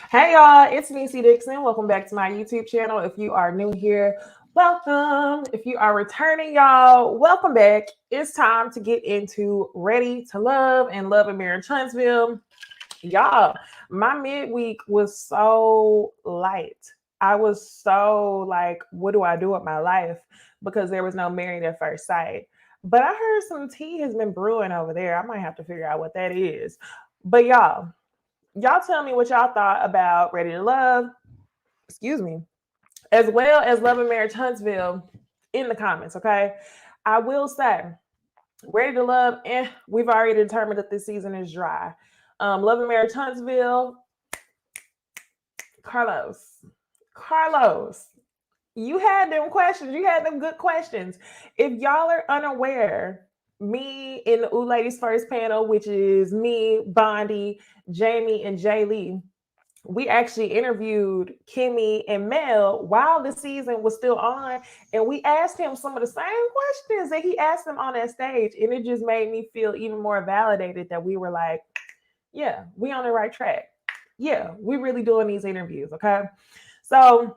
Hey y'all, it's Necey Dixon. Welcome back to my YouTube channel. If you are new here, welcome. If you are returning, y'all, welcome back. It's time to get into Ready to Love and Love and Marriage Huntsville. Y'all, my midweek was so light. I was so like, what do I do with my life? Because there was no married at first sight. But I heard some tea has been brewing over there. I might have to figure out what that is. But y'all tell me what y'all thought about Ready to Love, excuse me, as well as Love and Marriage Huntsville in the comments, okay? I will say, Ready to Love, we've already determined that this season is dry. Love and Marriage Huntsville, Carlos, Carlos, you had them questions. You had them good questions. If y'all are unaware, me in the Ooh Ladies First panel, which is me, Bondi, Jamie, and Jay Lee, we actually interviewed Kimmy and Mel while the season was still on, and we asked him some of the same questions that he asked them on that stage, and it just made me feel even more validated that we were like, yeah, we on the right track. Yeah, we really doing these interviews, okay? So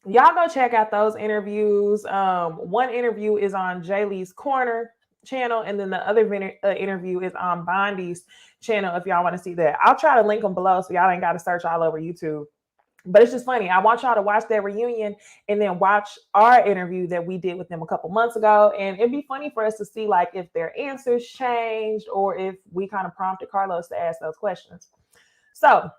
y'all go check out those interviews. One interview is on Jay Lee's Corner channel, and then the other interview is on Bondi's channel if y'all want to see that. I'll try to link them below so y'all ain't got to search all over YouTube. But it's just funny. I want y'all to watch that reunion and then watch our interview that we did with them a couple months ago. And it'd be funny for us to see like if their answers changed or if we kind of prompted Carlos to ask those questions. So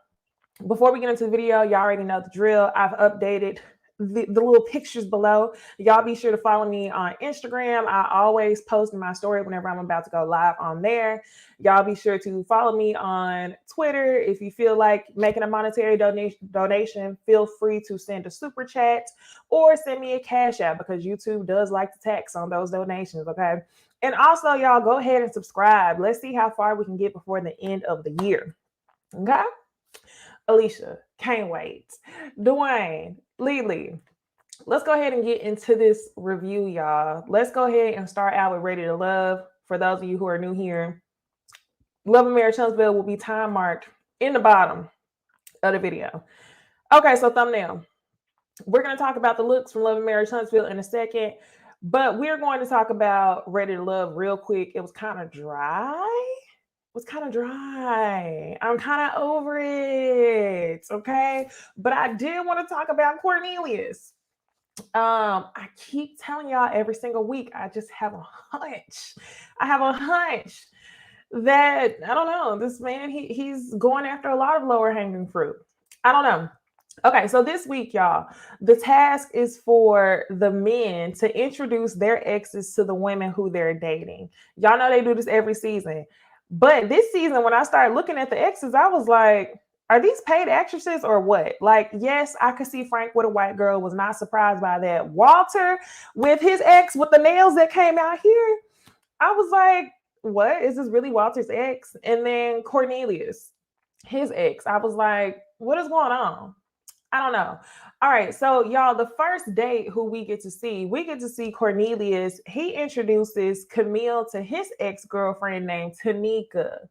before we get into the video, y'all already know the drill. I've updated the little pictures below. Y'all be sure to follow me on Instagram. I always post in my story whenever I'm about to go live on there. Y'all be sure to follow me on Twitter. If you feel like making a monetary donation, feel free to send a super chat or send me a cash app because YouTube does like to tax on those donations, okay? And also, y'all go ahead and subscribe. Let's see how far we can get before the end of the year, okay? Alicia, can't wait. Dwayne, Lily, let's go ahead and get into this review, y'all. Let's go ahead and start out with Ready to Love. For those of you who are new here, Love and Marriage Huntsville will be time marked in the bottom of the video. Okay, so thumbnail. We're going to talk about the looks from Love and Marriage Huntsville in a second, but we're going to talk about Ready to Love real quick. It was kind of dry. I'm kind of over it. Okay. But I did want to talk about Cornelius. I keep telling y'all every single week, I just have a hunch. I have a hunch that I don't know. This man, he's going after a lot of lower hanging fruit. I don't know. Okay, so this week, y'all, the task is for the men to introduce their exes to the women who they're dating. Y'all know they do this every season. But this season, when I started looking at the exes, I was like, are these paid actresses or what? Like, yes, I could see Frank with a white girl, was not surprised by that. Walter with his ex with the nails that came out here, I was like, what? Is this really Walter's ex? And then Cornelius, his ex, I was like, what is going on? I don't know. All right, so y'all, the first date who we get to see Cornelius. He introduces Camille to his ex-girlfriend named Tanika.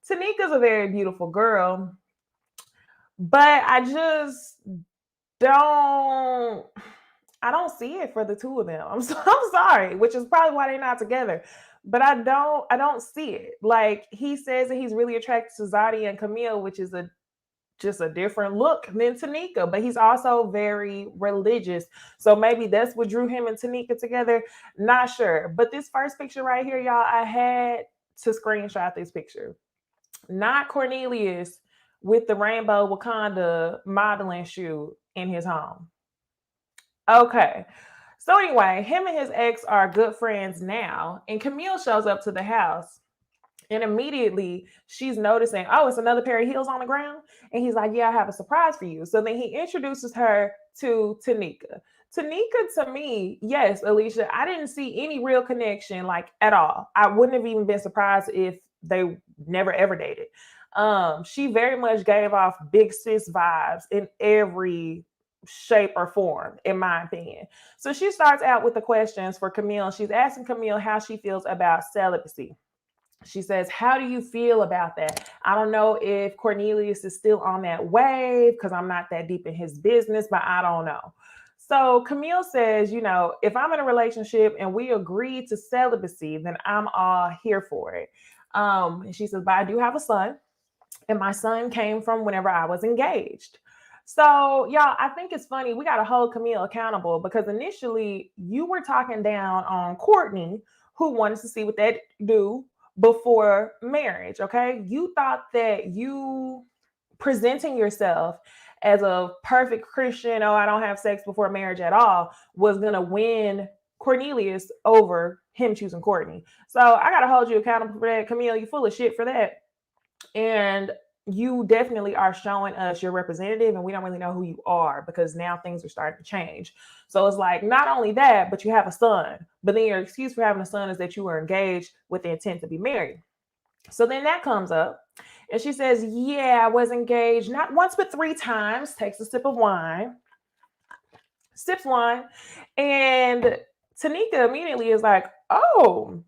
Tanika's a very beautiful girl, but don't I don't see it for the two of them. I'm sorry, which is probably why they're not together. But I don't see it. Like he says that he's really attracted to Zadi and Camille, which is just a different look than Tanika, but he's also very religious. So maybe that's what drew him and Tanika together. Not sure. But this first picture right here, y'all, I had to screenshot this picture. Not Cornelius with the rainbow Wakanda modeling shoe in his home. Okay. So anyway, him and his ex are good friends now, and Camille shows up to the house. And immediately she's noticing, oh, it's another pair of heels on the ground. And he's like, yeah, I have a surprise for you. So then he introduces her to Tanika. Tanika, to me, yes, Alicia, I didn't see any real connection, like at all. I wouldn't have even been surprised if they never ever dated. She very much gave off big sis vibes in every shape or form, in my opinion. So she starts out with the questions for Camille. She's asking Camille how she feels about celibacy. She says, how do you feel about that? I don't know if Cornelius is still on that wave because I'm not that deep in his business, but I don't know. So Camille says, if I'm in a relationship and we agree to celibacy, then I'm all here for it. And she says, but I do have a son, and my son came from whenever I was engaged. So, y'all, I think it's funny. We got to hold Camille accountable because initially you were talking down on Courtney, who wanted to see what that do before marriage. Okay. You thought that you presenting yourself as a perfect Christian, oh, I don't have sex before marriage at all, was going to win Cornelius over him choosing Courtney. So I got to hold you accountable for that. Camille, you full of shit for that. And you definitely are showing us your representative, and we don't really know who you are because now things are starting to change. So it's like, not only that, but you have a son, but then your excuse for having a son is that you were engaged with the intent to be married. So then that comes up, and she says, yeah, I was engaged not once but 3 times. Takes a sip of wine, sips wine, and Tanika immediately is like, oh,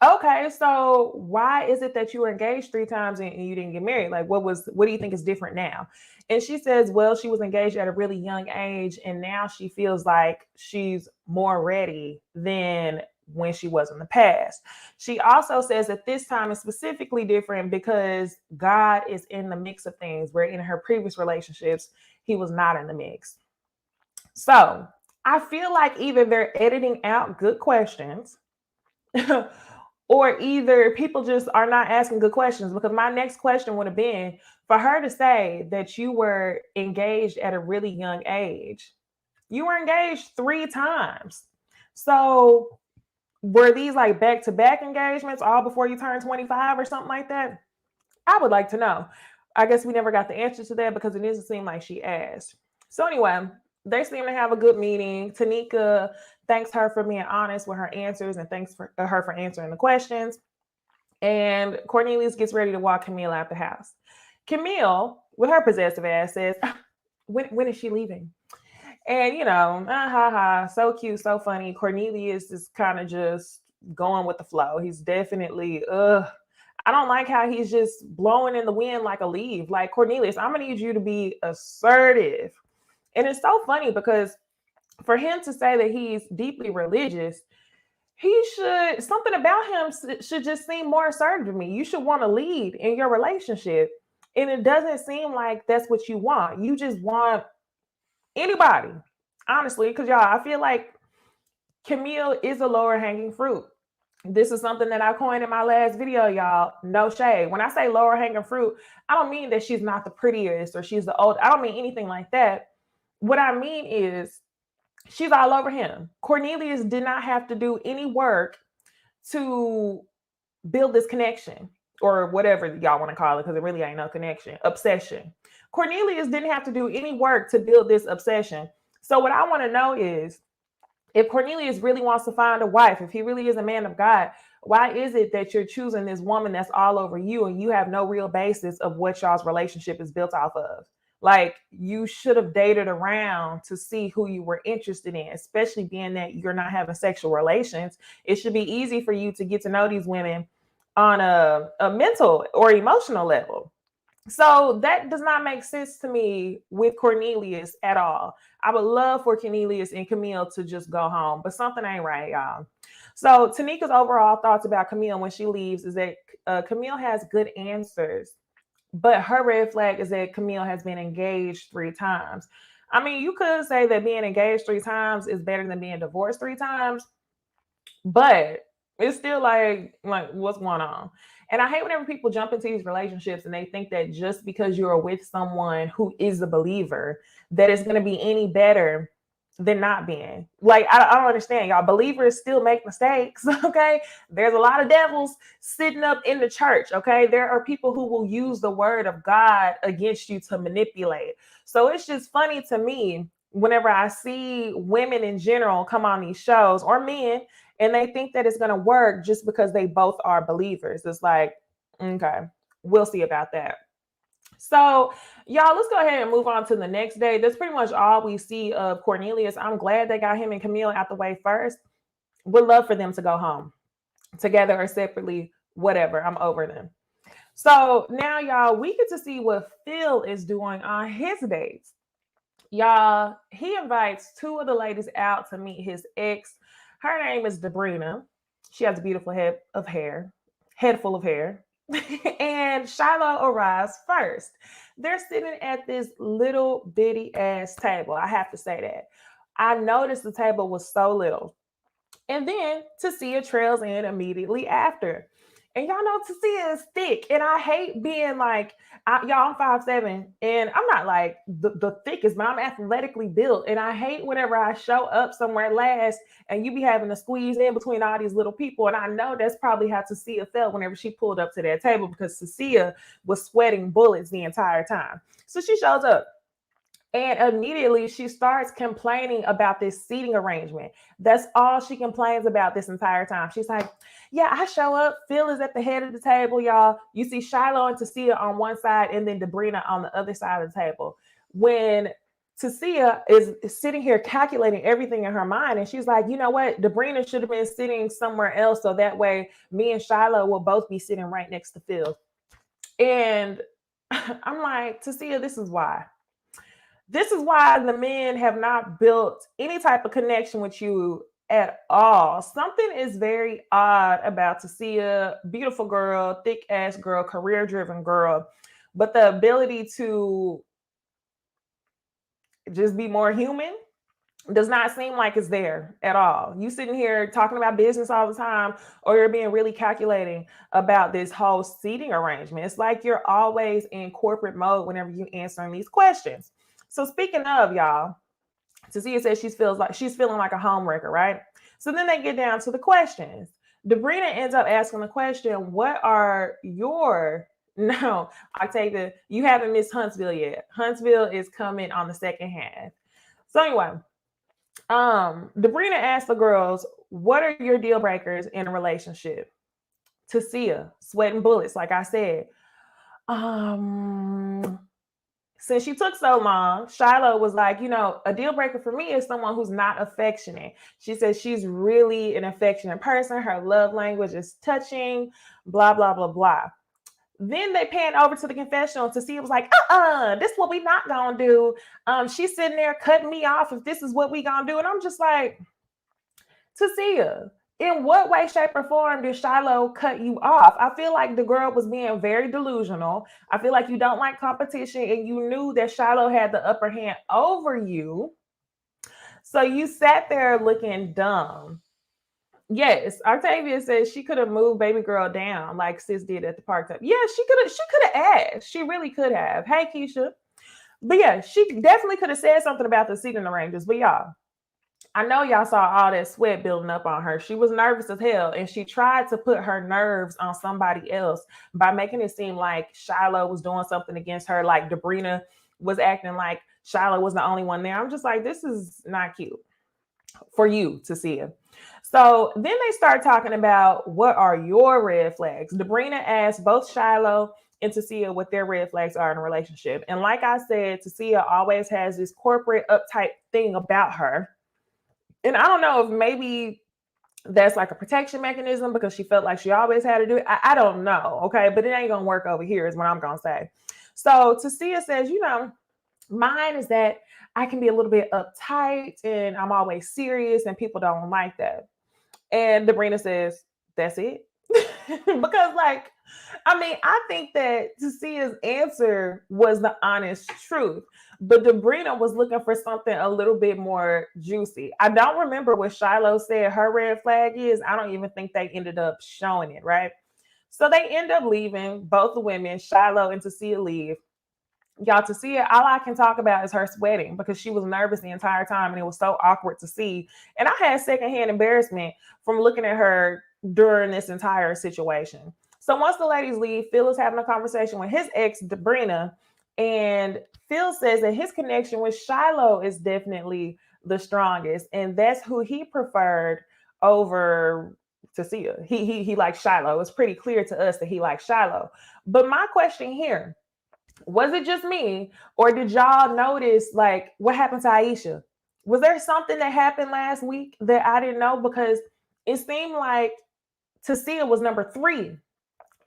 okay, so why is it that you were engaged 3 times and you didn't get married? Like, what do you think is different now? And she says, well, she was engaged at a really young age, and now she feels like she's more ready than when she was in the past. She also says that this time is specifically different because God is in the mix of things, where in her previous relationships, he was not in the mix. So I feel like either they're editing out good questions or either people just are not asking good questions, because my next question would have been for her to say that you were engaged at a really young age. You were engaged 3 times. So were these like back-to-back engagements all before you turned 25 or something like that? I would like to know. I guess we never got the answer to that because it doesn't seem like she asked. So anyway, they seem to have a good meeting. Tanika thanks her for being honest with her answers and thanks for her for answering the questions. And Cornelius gets ready to walk Camille out the house. Camille, with her possessive ass, says, when is she leaving? And, so cute, so funny. Cornelius is kind of just going with the flow. He's definitely, I don't like how he's just blowing in the wind like a leaf. Like, Cornelius, I'm going to need you to be assertive. And it's so funny because for him to say that he's deeply religious, something about him should just seem more assertive to me. You should want to lead in your relationship. And it doesn't seem like that's what you want. You just want anybody, honestly, because y'all, I feel like Camille is a lower hanging fruit. This is something that I coined in my last video, y'all. No shade. When I say lower hanging fruit, I don't mean that she's not the prettiest or she's the old. I don't mean anything like that. What I mean is she's all over him. Cornelius did not have to do any work to build this connection or whatever y'all want to call it, because it really ain't no connection. Obsession. Cornelius didn't have to do any work to build this obsession. So what I want to know is, if Cornelius really wants to find a wife, if he really is a man of God, why is it that you're choosing this woman that's all over you and you have no real basis of what y'all's relationship is built off of? Like, you should have dated around to see who you were interested in, especially being that you're not having sexual relations. It should be easy for you to get to know these women on a mental or emotional level. So that does not make sense to me with Cornelius at all. I would love for Cornelius and Camille to just go home, but something ain't right, y'all. So Tanika's overall thoughts about Camille when she leaves is that Camille has good answers, but her red flag is that Camille has been engaged 3 times. I mean, you could say that being engaged 3 times is better than being divorced 3 times, but it's still like what's going on? And I hate whenever people jump into these relationships and they think that just because you're with someone who is a believer, that it's going to be any better than not being. Like, I don't understand, y'all. Believers still make mistakes, okay? There's a lot of devils sitting up in the church, okay? There are people who will use the word of God against you to manipulate. So it's just funny to me whenever I see women in general come on these shows, or men, and they think that it's going to work just because they both are believers. It's like, okay, we'll see about that. So, y'all, let's go ahead and move on to the next day. That's pretty much all we see of Cornelius. I'm glad they got him and Camille out the way first. Would love for them to go home together or separately, whatever. I'm over them. So now, y'all, we get to see what Phil is doing on his dates. Y'all, he invites two of the ladies out to meet his ex. Her name is Debrina. She has a beautiful head full of hair. And Shiloh arrives first. They're sitting at this little bitty ass table. I have to say that. I noticed the table was so little. And then Tasia trails in immediately after. And y'all know Tasia is thick. And I hate being like, y'all, I'm 5'7", and I'm not like the thickest, but I'm athletically built. And I hate whenever I show up somewhere last and you be having to squeeze in between all these little people. And I know that's probably how Tasia felt whenever she pulled up to that table, because Tasia was sweating bullets the entire time. So she shows up. And immediately she starts complaining about this seating arrangement. That's all she complains about this entire time. She's like, yeah, I show up. Phil is at the head of the table, y'all. You see Shiloh and Tasia on one side and then Debrina on the other side of the table. When Tasia is sitting here calculating everything in her mind, and she's like, you know what? Debrina should have been sitting somewhere else, so that way me and Shiloh will both be sitting right next to Phil. And I'm like, Tasia, this is why. This is why the men have not built any type of connection with you at all. Something is very odd about Tasia, beautiful girl, thick ass girl, career driven girl, but the ability to just be more human does not seem like it's there at all. You sitting here talking about business all the time, or you're being really calculating about this whole seating arrangement. It's like you're always in corporate mode whenever you're answering these questions. So speaking of, y'all, Tasia says she's feeling like a homewrecker, right? So then they get down to the questions. Debrina ends up asking the question, what are your... No, Octavia, you haven't missed Huntsville yet. Huntsville is coming on the second half. So anyway, Debrina asked the girls, what are your deal breakers in a relationship? Tasia, sweating bullets, like I said. Since she took so long, Shiloh was like, a deal breaker for me is someone who's not affectionate. She says she's really an affectionate person. Her love language is touching, blah, blah, blah, blah. Then they pan over to the confessional to see. It was like, this is what we not gonna do. She's sitting there cutting me off if this is what we gonna do. And I'm just like, Tasia, in what way, shape, or form did Shiloh cut you off? I feel like the girl was being very delusional. I feel like you don't like competition, and you knew that Shiloh had the upper hand over you. So you sat there looking dumb. Yes, Octavia says she could have moved baby girl down like sis did at the park. Yeah, she could have asked. She really could have. Hey, Keisha. But yeah, she definitely could have said something about the seating arrangements. But y'all, I know y'all saw all that sweat building up on her. She was nervous as hell, and she tried to put her nerves on somebody else by making it seem like Shiloh was doing something against her, like Debrina was acting like Shiloh was the only one there. I'm just like, this is not cute for you to see it. So then they start talking about, what are your red flags? Debrina asked both Shiloh and Tasia what their red flags are in a relationship. And like I said, Tasia always has this corporate uptight thing about her. And I don't know if maybe that's like a protection mechanism because she felt like she always had to do it. I don't know. Okay. But it ain't going to work over here is what I'm going to say. So Tasia says, mine is that I can be a little bit uptight and I'm always serious and people don't like that. And Debrina says, that's it. Because I think that Tasia's answer was the honest truth, but Debrina was looking for something a little bit more juicy. I don't remember what Shiloh said her red flag is. I don't even think they ended up showing it, right? So they end up leaving. Both the women, Shiloh and Tasia, leave. Y'all, Tasia, all I can talk about is her sweating because she was nervous the entire time and it was so awkward to see. And I had secondhand embarrassment from looking at her during this entire situation. So once the ladies leave, Phil is having a conversation with his ex, Debrina, and Phil says that his connection with Shiloh is definitely the strongest, and that's who he preferred over Tasia. He likes Shiloh. It's pretty clear to us that he likes Shiloh. But my question here, was it just me, or did y'all notice what happened to Aisha? Was there something that happened last week that I didn't know? Because it seemed like Tasia was number 3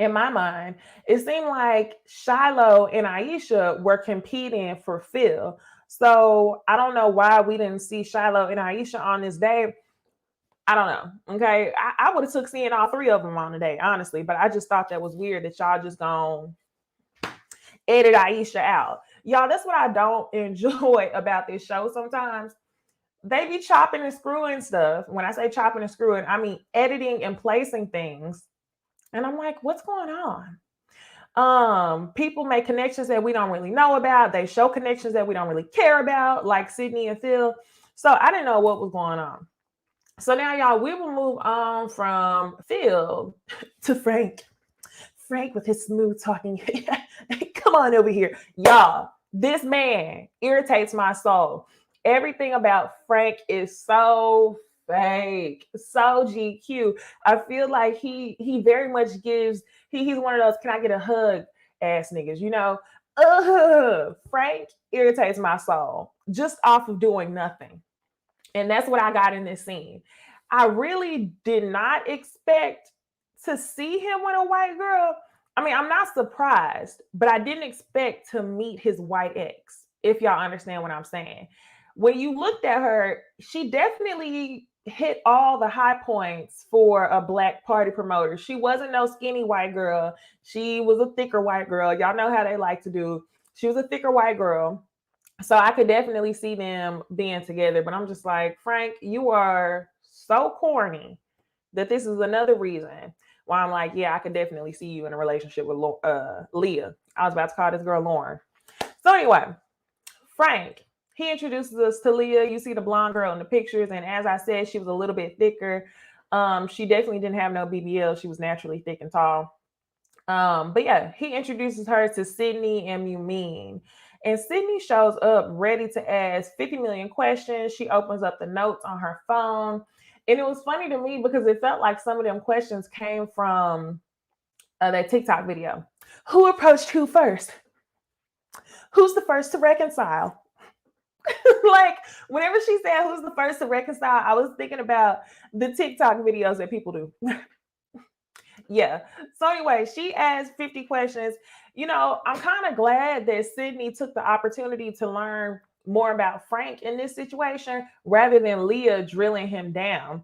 in my mind, it seemed like Shiloh and Aisha were competing for Phil. So I don't know why we didn't see Shiloh and Aisha on this day. I don't know. Okay. I would have took seeing all three of them on the day, honestly. But I just thought that was weird that y'all just gone edit Aisha out. Y'all, that's what I don't enjoy about this show sometimes. They be chopping and screwing stuff. When I say chopping and screwing, I mean editing and placing things. And I'm like, what's going on? People make connections that we don't really know about. They show connections that we don't really care about, like Sydney and Phil. So I didn't know what was going on. So now, y'all, we will move on from Phil to Frank. Frank with his smooth talking. Come on over here. Y'all, this man irritates my soul. Everything about Frank is so fake, so GQ. I feel like he very much gives, he's one of those, can I get a hug ass niggas, you know? Frank irritates my soul just off of doing nothing. And that's what I got in this scene. I really did not expect to see him with a white girl. I mean, I'm not surprised, but I didn't expect to meet his white ex, if y'all understand what I'm saying. When you looked at her, she definitely hit all the high points for a black party promoter. She wasn't no skinny white girl. She was a thicker white girl. Y'all know how they like to do. She was a thicker white girl. So I could definitely see them being together, but I'm just like, Frank, you are so corny that this is another reason why I'm like, yeah, I could definitely see you in a relationship with Leah. I was about to call this girl Lauren. So anyway, Frank, he introduces us to Leah. You see the blonde girl in the pictures, and as I said, she was a little bit thicker. She definitely didn't have no BBL. She was naturally thick and tall. But yeah, he introduces her to Sydney and Mumin. And Sydney shows up ready to ask 50 million questions. She opens up the notes on her phone. And it was funny to me because it felt like some of them questions came from that TikTok video. Who approached who first? Who's the first to reconcile? Like, whenever she said who's the first to reconcile, I was thinking about the TikTok videos that people do. Yeah. So anyway, she asked 50 questions. You know, I'm kind of glad that Sydney took the opportunity to learn more about Frank in this situation rather than Leah drilling him down.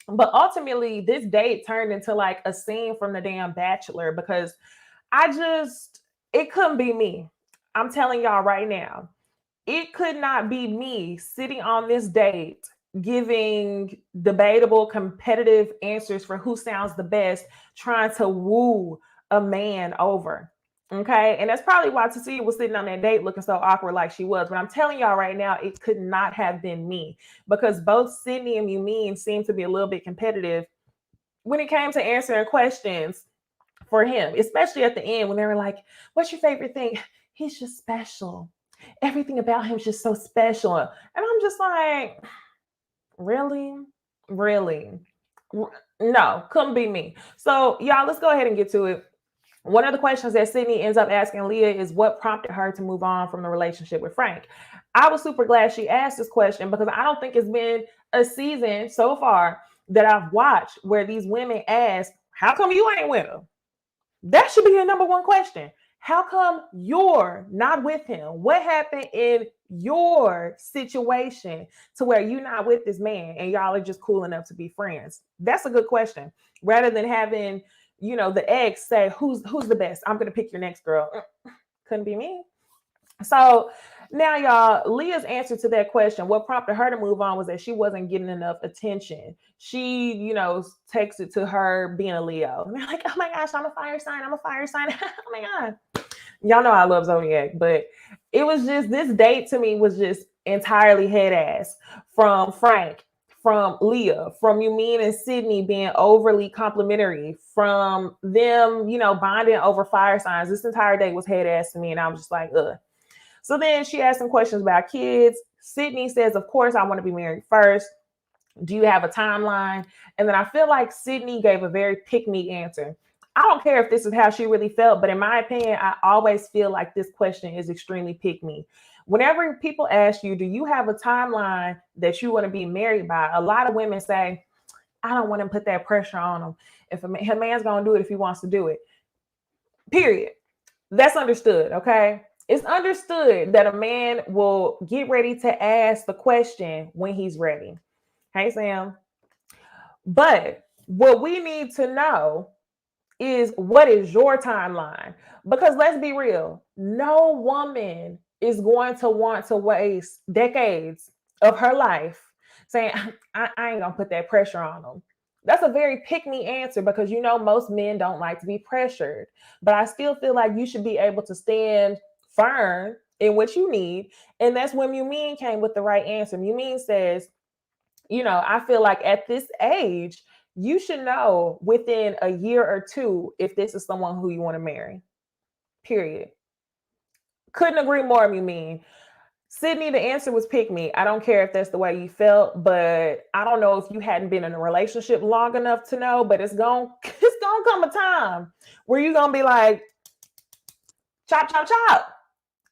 But ultimately, this date turned into like a scene from the damn Bachelor because it couldn't be me. I'm telling y'all right now, it could not be me sitting on this date giving debatable, competitive answers for who sounds the best, trying to woo a man over. Okay. And that's probably why Cecilia was sitting on that date looking so awkward like she was. But I'm telling y'all right now, it could not have been me because both Sydney and Mumin seemed to be a little bit competitive when it came to answering questions for him, especially at the end when they were like, what's your favorite thing? He's just special. Everything about him is just so special. And I'm just like, really? Really? No, couldn't be me. So, y'all, let's go ahead and get to it. One of the questions that Sydney ends up asking Leah is what prompted her to move on from the relationship with Frank. I was super glad she asked this question because I don't think it's been a season so far that I've watched where these women ask, how come you ain't with him? That should be your number one question. How come you're not with him? What happened in your situation to where you're not with this man and y'all are just cool enough to be friends? That's a good question. Rather than having, the ex say, who's the best? I'm going to pick your next girl. Couldn't be me. So now, y'all, Leah's answer to that question, what prompted her to move on was that she wasn't getting enough attention. She, takes it to her being a Leo. And they're like, oh my gosh, I'm a fire sign. I'm a fire sign. Oh my God. Y'all know I love Zodiac, but it was just, this date to me was just entirely head ass from Frank, from Leah, from Mumin and Sydney being overly complimentary, from them, bonding over fire signs. This entire day was head ass to me. And I was just like, ugh. So then she asked some questions about kids. Sydney says, of course, I want to be married first. Do you have a timeline? And then I feel like Sydney gave a very pick-me answer. I don't care if this is how she really felt, but in my opinion, I always feel like this question is extremely pick-me. Whenever people ask you, do you have a timeline that you want to be married by? A lot of women say, I don't want to put that pressure on him. If a man's going to do it if he wants to do it. Period. That's understood, okay? It's understood that a man will get ready to ask the question when he's ready. Hey, Sam. But what we need to know is, what is your timeline? Because let's be real, no woman is going to want to waste decades of her life saying, I ain't gonna put that pressure on them. That's a very pick me answer, because most men don't like to be pressured. But I still feel like you should be able to stand firm in what you need. And that's when Mumin came with the right answer. Mumin says, I feel like at this age, you should know within a year or two if this is someone who you want to marry. Period. Couldn't agree more, you mean. Sydney, the answer was pick me. I don't care if that's the way you felt, but I don't know if you hadn't been in a relationship long enough to know, but it's gonna come a time where you're gonna be like, chop, chop, chop.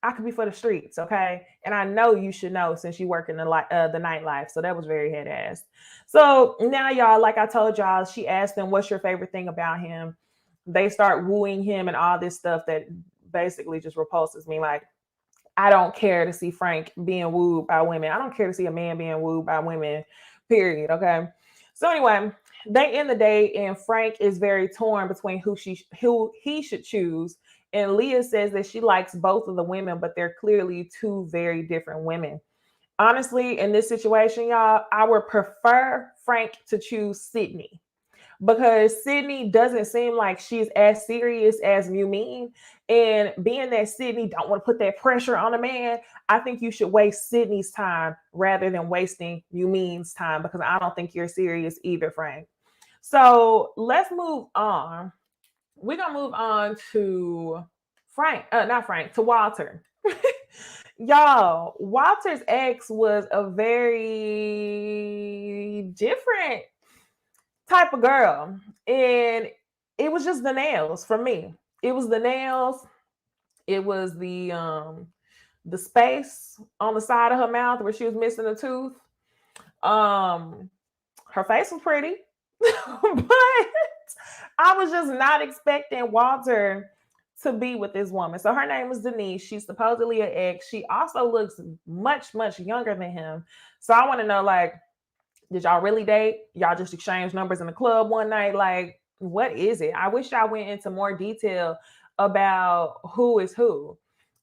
I could be for the streets, okay? And I know you should know since you work in the nightlife. So that was very head ass. So now, y'all, like I told y'all, she asked them, what's your favorite thing about him? They start wooing him and all this stuff that basically just repulses me. Like, I don't care to see Frank being wooed by women. I don't care to see a man being wooed by women, period, okay? So anyway, they end the day and Frank is very torn between who he should choose. And Leah says that she likes both of the women, but they're clearly two very different women. Honestly, in this situation, y'all, I would prefer Frank to choose Sydney, because Sydney doesn't seem like she's as serious as Mumin. And being that Sydney don't want to put that pressure on a man, I think you should waste Sydney's time rather than wasting Mumin's time, because I don't think you're serious either, Frank. So let's move on. We're gonna move on to to Walter. Y'all, Walter's ex was a very different type of girl, and it was just the nails for me. It was the nails. It was the space on the side of her mouth where she was missing a tooth. Um, her face was pretty, but I was just not expecting Walter to be with this woman. So her name is Denise. She's supposedly an ex. She also looks much, much younger than him. So I want to know, like, did y'all really date? Y'all just exchange numbers in the club one night? Like, what is it? I wish y'all went into more detail about who is who.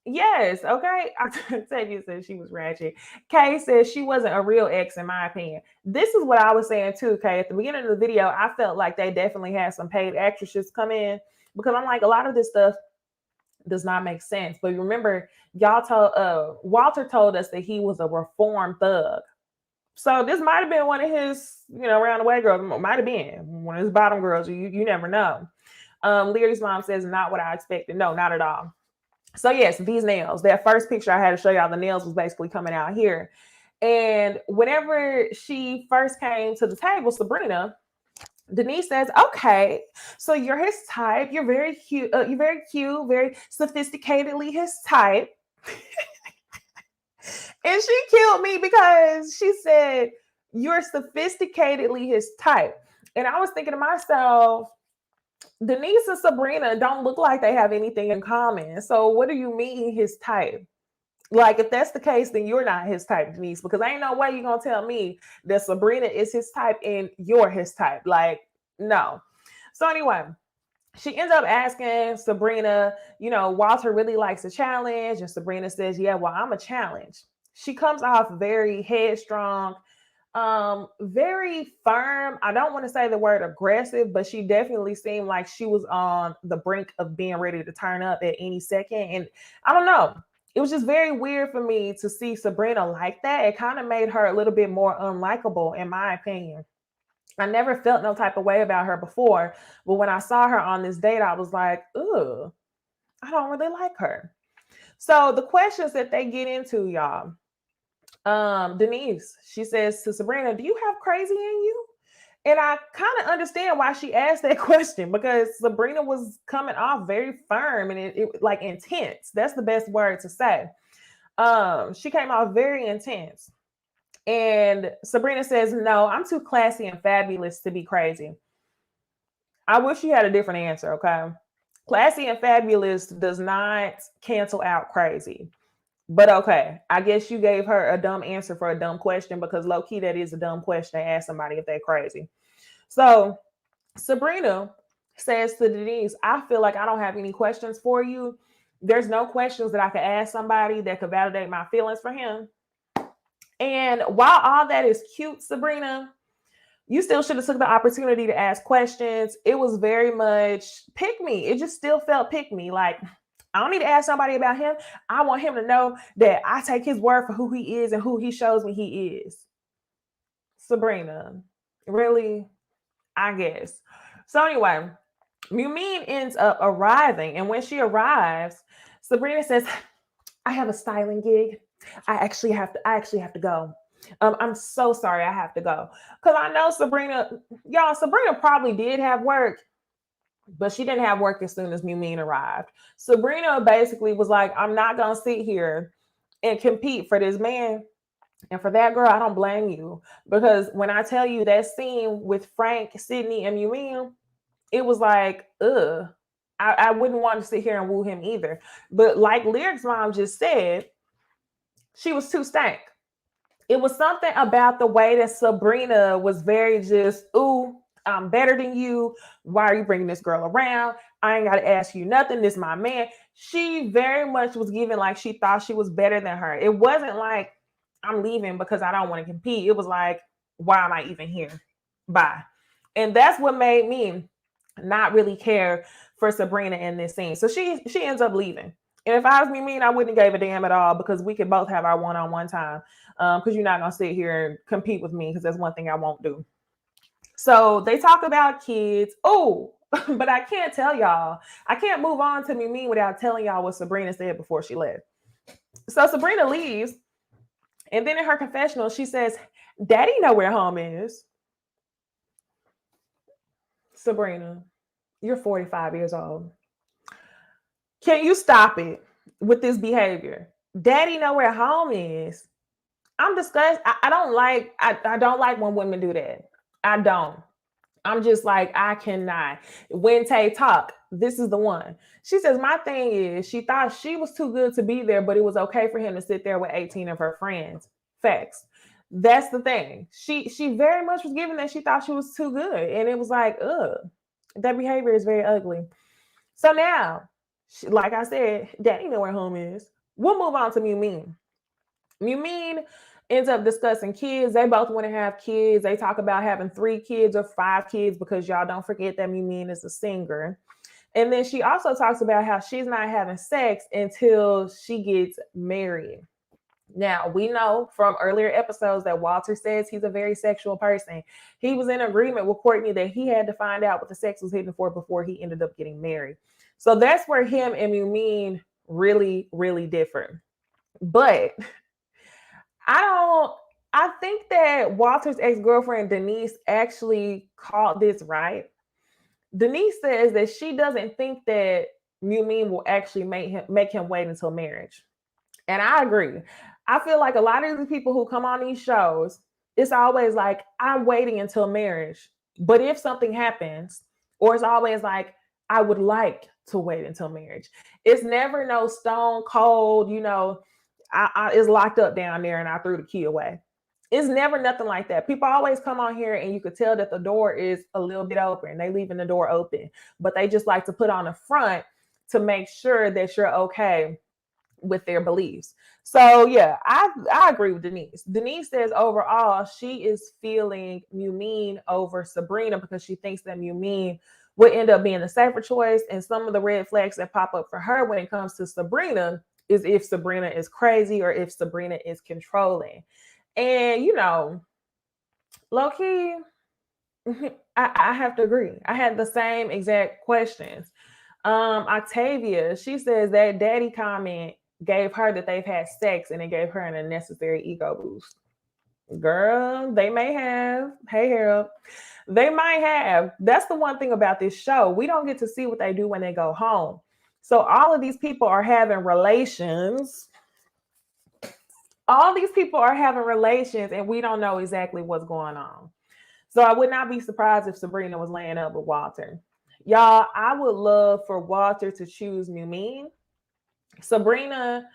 Yes, okay. Octavia said she was ratchet. Kay says she wasn't a real ex, in my opinion. This is what I was saying too, Kay. At the beginning of the video, I felt like they definitely had some paid actresses come in, because I'm like, a lot of this stuff does not make sense. But remember, y'all told Walter told us that he was a reformed thug. So this might have been one of his, around the way girls. Might have been one of his bottom girls. You never know. Leary's mom says, not what I expected. No, not at all. So yes, these nails. That first picture I had to show y'all, the nails was basically coming out here. And whenever she first came to the table, Sabrina, Denise says, okay, so you're his type. You're very cute. You're very cute, very sophisticatedly his type. And she killed me because she said, you're sophisticatedly his type. And I was thinking to myself, Denise and Sabrina don't look like they have anything in common. So what do you mean his type? Like, if that's the case, then you're not his type, Denise, because ain't no way you're going to tell me that Sabrina is his type and you're his type. Like, no. So anyway, she ends up asking Sabrina, Walter really likes a challenge. And Sabrina says, yeah, well, I'm a challenge. She comes off very headstrong, very firm. I don't want to say the word aggressive, but she definitely seemed like she was on the brink of being ready to turn up at any second. And I don't know. It was just very weird for me to see Sabrina like that. It kind of made her a little bit more unlikable, in my opinion. I never felt no type of way about her before, but when I saw her on this date, I was like, ugh, I don't really like her. So the questions that they get into, y'all. Denise, she says to Sabrina, do you have crazy in you? And I kind of understand why she asked that question, because Sabrina was coming off very firm and it like intense. That's the best word to say. She came off very intense. And Sabrina says, no, I'm too classy and fabulous to be crazy. I wish you had a different answer, okay? Classy and fabulous does not cancel out crazy. But okay, I guess you gave her a dumb answer for a dumb question because low key that is a dumb question to ask somebody if they're crazy. So Sabrina says to Denise, I feel like I don't have any questions for you. There's no questions that I could ask somebody that could validate my feelings for him. And while all that is cute, Sabrina, you still should have took the opportunity to ask questions. It was very much pick me. It just still felt pick me. Like, I don't need to ask somebody about him. I want him to know that I take his word for who he is and who he shows me he is. Sabrina, really? I guess. So anyway, Mumin ends up arriving, and when she arrives, Sabrina says, "I have a styling gig. I actually have to go. I'm so sorry. I have to go because I know Sabrina. Y'all, Sabrina probably did have work, but she didn't have work as soon as Mumin arrived. Sabrina basically was like, I'm not gonna sit here and compete for this man. And for that, girl, I don't blame you because when I tell you that scene with Frank, Sydney, and Mumin, it was like, ugh. I wouldn't want to sit here and woo him either. But like Lyric's mom just said, she was too stank. It was something about the way that Sabrina was very just, ooh, I'm better than you. Why are you bringing this girl around? I ain't got to ask you nothing. This is my man. She very much was giving like she thought she was better than her. It wasn't like, I'm leaving because I don't want to compete. It was like, why am I even here? Bye. And that's what made me not really care for Sabrina in this scene. So she ends up leaving. And if I was Mean, I wouldn't have gave a damn at all because we could both have our one-on-one time. Because you're not gonna sit here and compete with me because that's one thing I won't do. So they talk about kids. Oh, but I can't tell y'all. I can't move on to Mean without telling y'all what Sabrina said before she left. So Sabrina leaves, and then in her confessional, she says, "Daddy know where home is." Sabrina, you're 45 years old. Can you stop it with this behavior? Daddy know where home is. I'm disgusted. I don't like I don't like when women do that. I don't. I'm just like, I cannot. When Tay talk, this is the one. She says, my thing is, she thought she was too good to be there, but it was okay for him to sit there with 18 of her friends. Facts. That's the thing. She very much was given that she thought she was too good. And it was like, ugh, that behavior is very ugly. So now, like I said, Daddy know where home is. We'll move on to Mumin. Mumin ends up discussing kids. They both want to have kids. They talk about having 3 kids or 5 kids because y'all don't forget that Mumin is a singer. And then she also talks about how she's not having sex until she gets married. Now, we know from earlier episodes that Walter says he's a very sexual person. He was in agreement with Courtney that he had to find out what the sex was hitting for before he ended up getting married. So that's where him and Mumin really, really differ. But I think that Walter's ex-girlfriend Denise actually called this right. Denise says that she doesn't think that Mumin will actually make him wait until marriage. And I agree. I feel like a lot of the people who come on these shows, it's always like, I'm waiting until marriage. But if something happens, or it's always like, I would like to wait until marriage. It's never no stone cold, it's locked up down there and I threw the key away. It's never nothing like that. People always come on here and you could tell that the door is a little bit open. They leaving the door open, but they just like to put on the front to make sure that you're okay with their beliefs. So yeah, I agree with Denise. Denise says overall she is feeling Mumin over Sabrina because she thinks that Mumin would end up being the safer choice. And some of the red flags that pop up for her when it comes to Sabrina is if Sabrina is crazy or if Sabrina is controlling. And low key, I have to agree. I had the same exact questions. Octavia, she says that daddy comment gave her that they've had sex and it gave her an unnecessary ego boost. Girl, they may have. Hey, Harold. They might have. That's the one thing about this show. We don't get to see what they do when they go home. So all of these people are having relations. All these people are having relations and we don't know exactly what's going on. So I would not be surprised if Sabrina was laying up with Walter. Y'all, I would love for Walter to choose Naeem. Sabrina,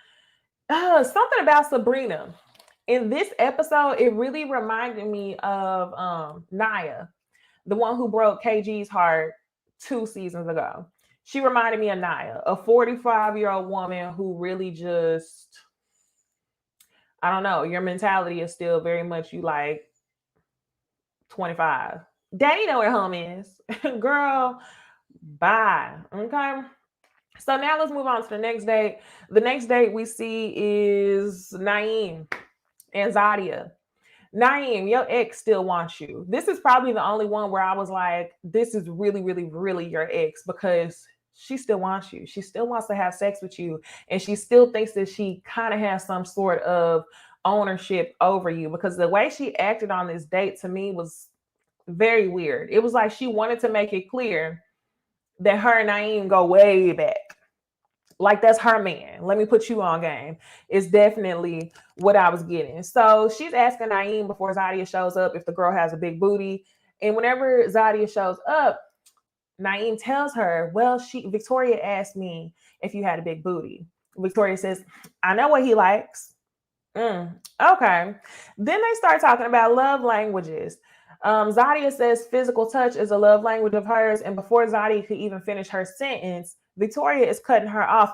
something about Sabrina. In this episode, it really reminded me of Naya, the one who broke KG's heart 2 seasons ago. She reminded me of Naya, a 45-year-old woman who really just, I don't know, your mentality is still very much you like 25. Daddy know where home is. Girl, bye. Okay. So now let's move on to the next date. The next date we see is Naeem and Zadia. Naeem, your ex still wants you. This is probably the only one where I was like, this is really, really, really your ex because she still wants you. She still wants to have sex with you. And she still thinks that she kind of has some sort of ownership over you because the way she acted on this date to me was very weird. It was like she wanted to make it clear that her and Naeem go way back. Like that's her man. Let me put you on game. It's definitely what I was getting. So she's asking Naeem before Zadia shows up if the girl has a big booty. And whenever Zadia shows up, Naeem tells her, well, Victoria asked me if you had a big booty. Victoria says, I know what he likes. Okay. Then they start talking about love languages. Zadia says physical touch is a love language of hers. And before Zadia could even finish her sentence, Victoria is cutting her off.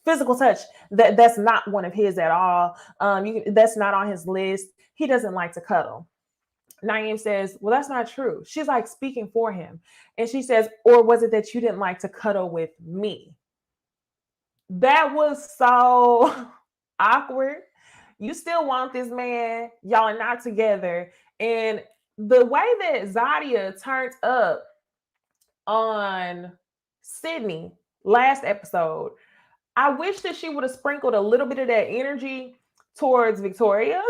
Physical touch, that's not one of his at all. That's not on his list. He doesn't like to cuddle. Naeem says, well, that's not true. She's like speaking for him. And she says, or was it that you didn't like to cuddle with me? That was so awkward. You still want this man. Y'all are not together. And the way that Zadia turned up on Sydney last episode, I wish that she would have sprinkled a little bit of that energy towards Victoria.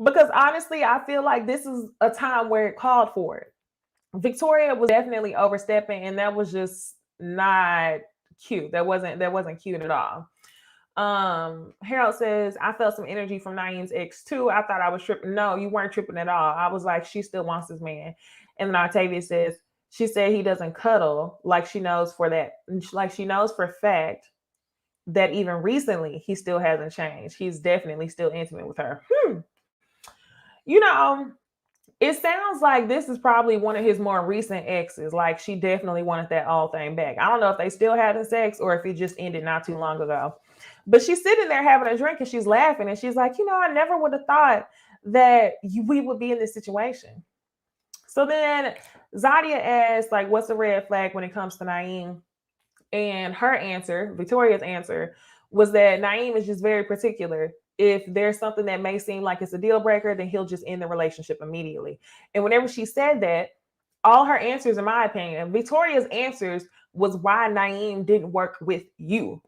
Because honestly, I feel like this is a time where it called for it. Victoria was definitely overstepping, and that was just not cute. That wasn't cute at all. Harold says, I felt some energy from Naeem's ex too. I thought I was tripping. No, you weren't tripping at all. I was like, she still wants this man. And then Octavia says, she said he doesn't cuddle, like she knows for a fact that even recently he still hasn't changed. He's definitely still intimate with her. You know, it sounds like this is probably one of his more recent exes. Like she definitely wanted that old thing back. I don't know if they still having sex or if it just ended not too long ago. But she's sitting there having a drink and she's laughing and she's like, I never would have thought that we would be in this situation. So then Zadia asks, like, what's the red flag when it comes to Naeem? And her answer, Victoria's answer, was that Naeem is just very particular. If there's something that may seem like it's a deal breaker, then he'll just end the relationship immediately. And whenever she said that, all her answers, in my opinion, Victoria's answers was why Naeem didn't work with you.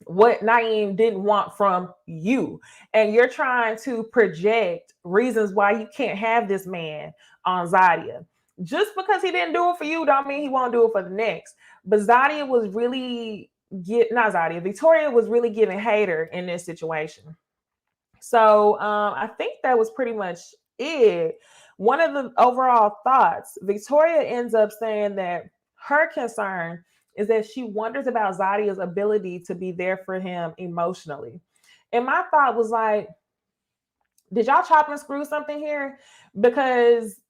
What Naeem didn't want from you. And you're trying to project reasons why you can't have this man on Zadia. Just because he didn't do it for you don't mean he won't do it for the next. But Zadia was really Victoria was really giving hater in this situation. So I think that was pretty much it. One of the overall thoughts, Victoria ends up saying that her concern is that she wonders about Zadia's ability to be there for him emotionally. And my thought was like, did y'all chop and screw something here? Because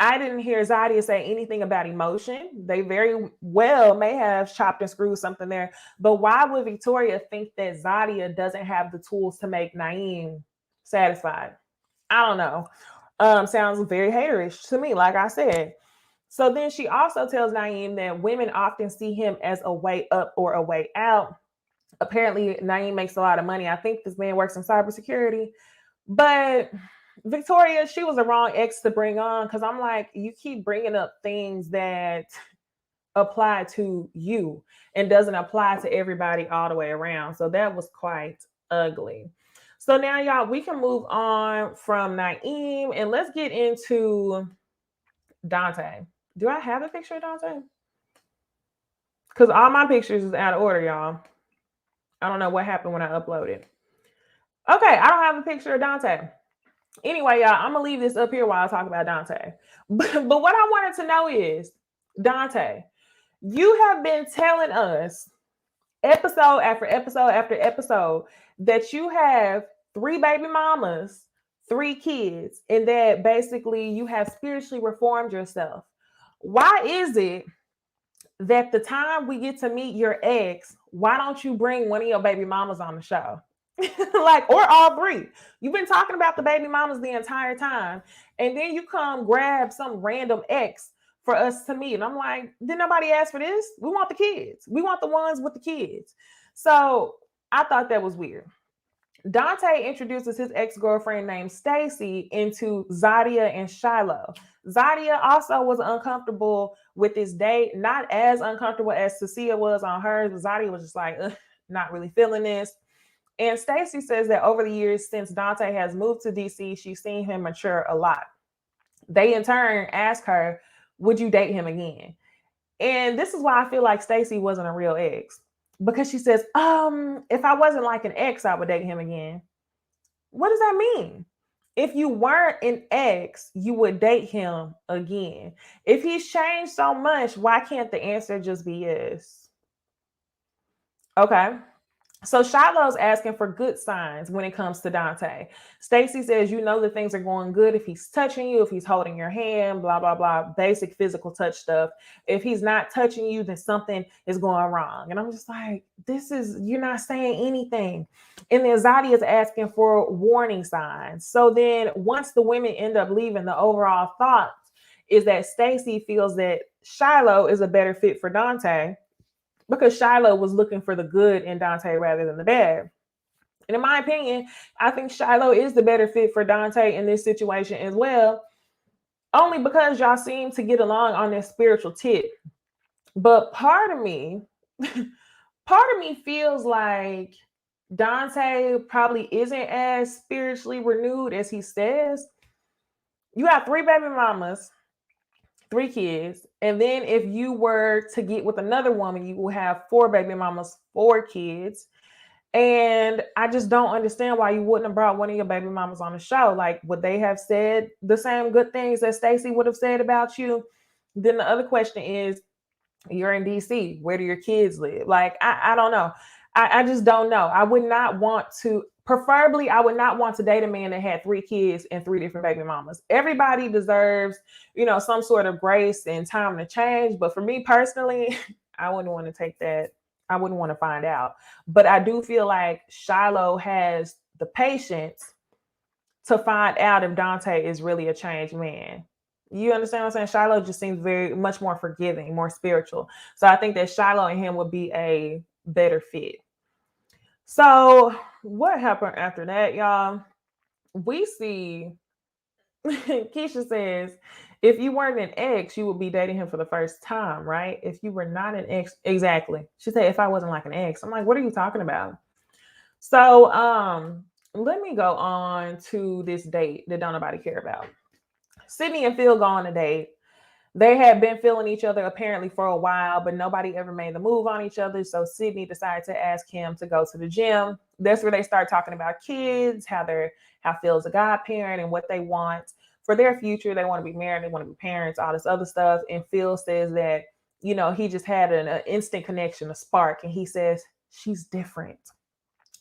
I didn't hear Zadia say anything about emotion. They very well may have chopped and screwed something there. But why would Victoria think that Zadia doesn't have the tools to make Naeem satisfied? I don't know. Sounds very haterish to me, like I said. So then she also tells Naeem that women often see him as a way up or a way out. Apparently, Naeem makes a lot of money. I think this man works in cybersecurity. But Victoria, she was the wrong ex to bring on because I'm like, you keep bringing up things that apply to you and doesn't apply to everybody all the way around. So that was quite ugly. So now, y'all, we can move on from Naeem and let's get into Dante. Do I have a picture of Dante? Because all my pictures is out of order, y'all. I don't know what happened when I uploaded. Okay, I don't have a picture of Dante. Anyway, y'all, I'm gonna leave this up here while I talk about Dante. But what I wanted to know is, Dante, you have been telling us episode after episode after episode that you have three baby mamas, three kids, and that basically you have spiritually reformed yourself. Why is it that the time we get to meet your ex, why don't you bring one of your baby mamas on the show? Like, or all three. You've been talking about the baby mamas the entire time, and then you come grab some random ex for us to meet. And I'm like, did nobody ask for this? We want the kids. We want the ones with the kids. So I thought that was weird. Dante introduces his ex-girlfriend named Stacy into Zadia and Shiloh. Zadia also was uncomfortable with this date, not as uncomfortable as Cecilia was on hers, but Zadia was just like, not really feeling this. And Stacy says that over the years since Dante has moved to DC, she's seen him mature a lot. They in turn ask her, would you date him again? And this is why I feel like Stacy wasn't a real ex. Because she says, if I wasn't like an ex, I would date him again. What does that mean? If you weren't an ex, you would date him again. If he's changed so much, why can't the answer just be yes? Okay. So Shiloh's asking for good signs when it comes to Dante. Stacy says, you know that things are going good if he's touching you, if he's holding your hand, blah, blah, blah, basic physical touch stuff. If he's not touching you, then something is going wrong. And I'm just like, you're not saying anything. And then Zadia is asking for warning signs. So then once the women end up leaving, the overall thought is that Stacy feels that Shiloh is a better fit for Dante, because Shiloh was looking for the good in Dante rather than the bad. And in my opinion, I think Shiloh is the better fit for Dante in this situation as well, only because y'all seem to get along on this spiritual tip. But part of me feels like Dante probably isn't as spiritually renewed as he says. You have three baby mamas, three kids, and then if you were to get with another woman, you will have four baby mamas, four kids. And I just don't understand why you wouldn't have brought one of your baby mamas on the show. Like, would they have said the same good things that Stacy would have said about you? Then the other question is, you're in DC. Where do your kids live? Like, I don't know. I just don't know. I would not want to, preferably, I would not want to date a man that had three kids and three different baby mamas. Everybody deserves, some sort of grace and time to change. But for me personally, I wouldn't want to take that. I wouldn't want to find out. But I do feel like Shiloh has the patience to find out if Dante is really a changed man. You understand what I'm saying? Shiloh just seems very much more forgiving, more spiritual. So I think that Shiloh and him would be a better fit. So what happened after that, y'all? We see Keisha says, if you weren't an ex, you would be dating him for the first time, right? If you were not an ex, exactly. She said, if I wasn't like an ex. I'm like, what are you talking about? So let me go on to this date that don't nobody care about. Sydney and Phil go on a date. They had been feeling each other apparently for a while, but nobody ever made the move on each other. So Sydney decided to ask him to go to the gym. That's where they start talking about kids, how Phil's a godparent and what they want for their future. They want to be married, they want to be parents, all this other stuff. And Phil says that, he just had an instant connection, a spark. And he says, she's different.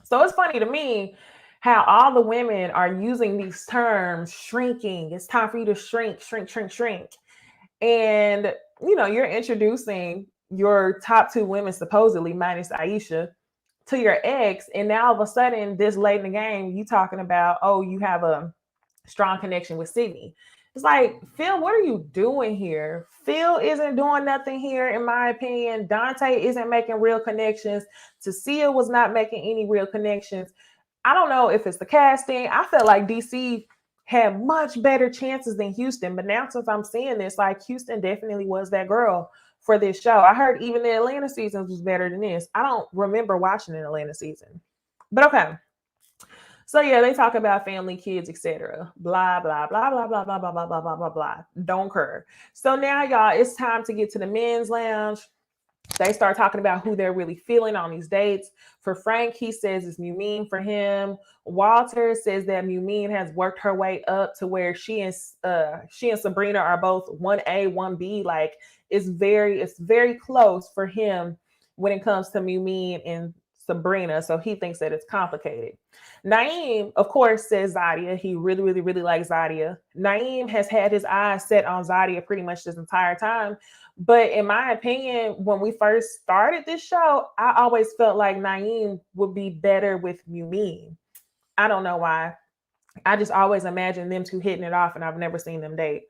So it's funny to me how all the women are using these terms, shrinking. It's time for you to shrink, shrink, shrink, shrink. And, you're introducing your top two women, supposedly, minus Aisha, to your ex. And now all of a sudden, this late in the game, you talking about, oh, you have a strong connection with Sydney. It's like, Phil, what are you doing here? Phil isn't doing nothing here, in my opinion. Dante isn't making real connections. Tasia was not making any real connections. I don't know if it's the casting. I felt like DC had much better chances than Houston. But now since I'm seeing this, like, Houston definitely was that girl for this show. I heard even the Atlanta seasons was better than this. I don't remember watching an Atlanta season. But okay. So yeah, they talk about family, kids, etc. Blah, blah, blah, blah, blah, blah, blah, blah, blah, blah, blah. Don't care. So now, y'all, it's time to get to the men's lounge. They start talking about who they're really feeling on these dates. For Frank, he says it's Mumine for him. Walter says that Mumine has worked her way up to where she and Sabrina are both 1A, 1B. Like it's very close for him when it comes to Mumine and Sabrina. So he thinks that it's complicated. Naeem, of course, says Zadia. He really, really, really likes Zadia. Naeem has had his eyes set on Zadia pretty much this entire time. But in my opinion, when we first started this show, I always felt like Naeem would be better with Mumine. I don't know why. I just always imagined them two hitting it off, and I've never seen them date.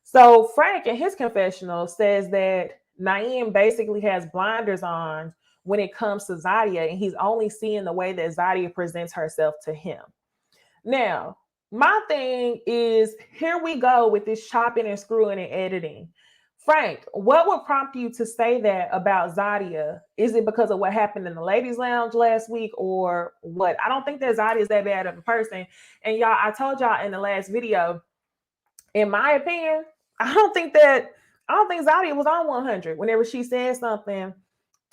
So Frank in his confessional says that Naeem basically has blinders on when it comes to Zadia, and he's only seeing the way that Zadia presents herself to him. Now, my thing is, here we go with this chopping and screwing and editing. Frank, what would prompt you to say that about Zadia? Is it because of what happened in the ladies' lounge last week, or what? I don't think that Zadia is that bad of a person. And y'all, I told y'all in the last video, in my opinion, I don't think Zadia was on 100 whenever she said something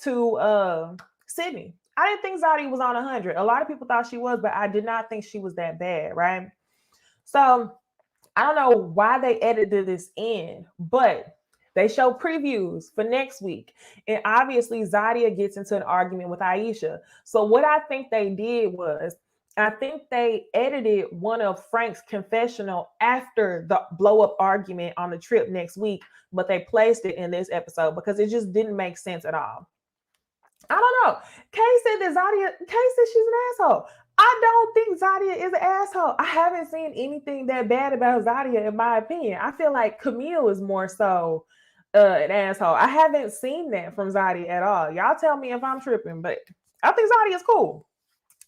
to Sydney. I didn't think Zadia was on 100. A lot of people thought she was, but I did not think she was that bad, right? So I don't know why they edited this in, but they show previews for next week. And obviously, Zadia gets into an argument with Aisha. So what I think they did was, I think they edited one of Frank's confessional after the blow up argument on the trip next week, but they placed it in this episode because it just didn't make sense at all. I don't know. Kay said that Kay said she's an asshole. I don't think Zadia is an asshole. I haven't seen anything that bad about Zadia, in my opinion. I feel like Camille is more so an asshole. I haven't seen that from Zadia at all. Y'all tell me if I'm tripping, but I think Zadia is cool.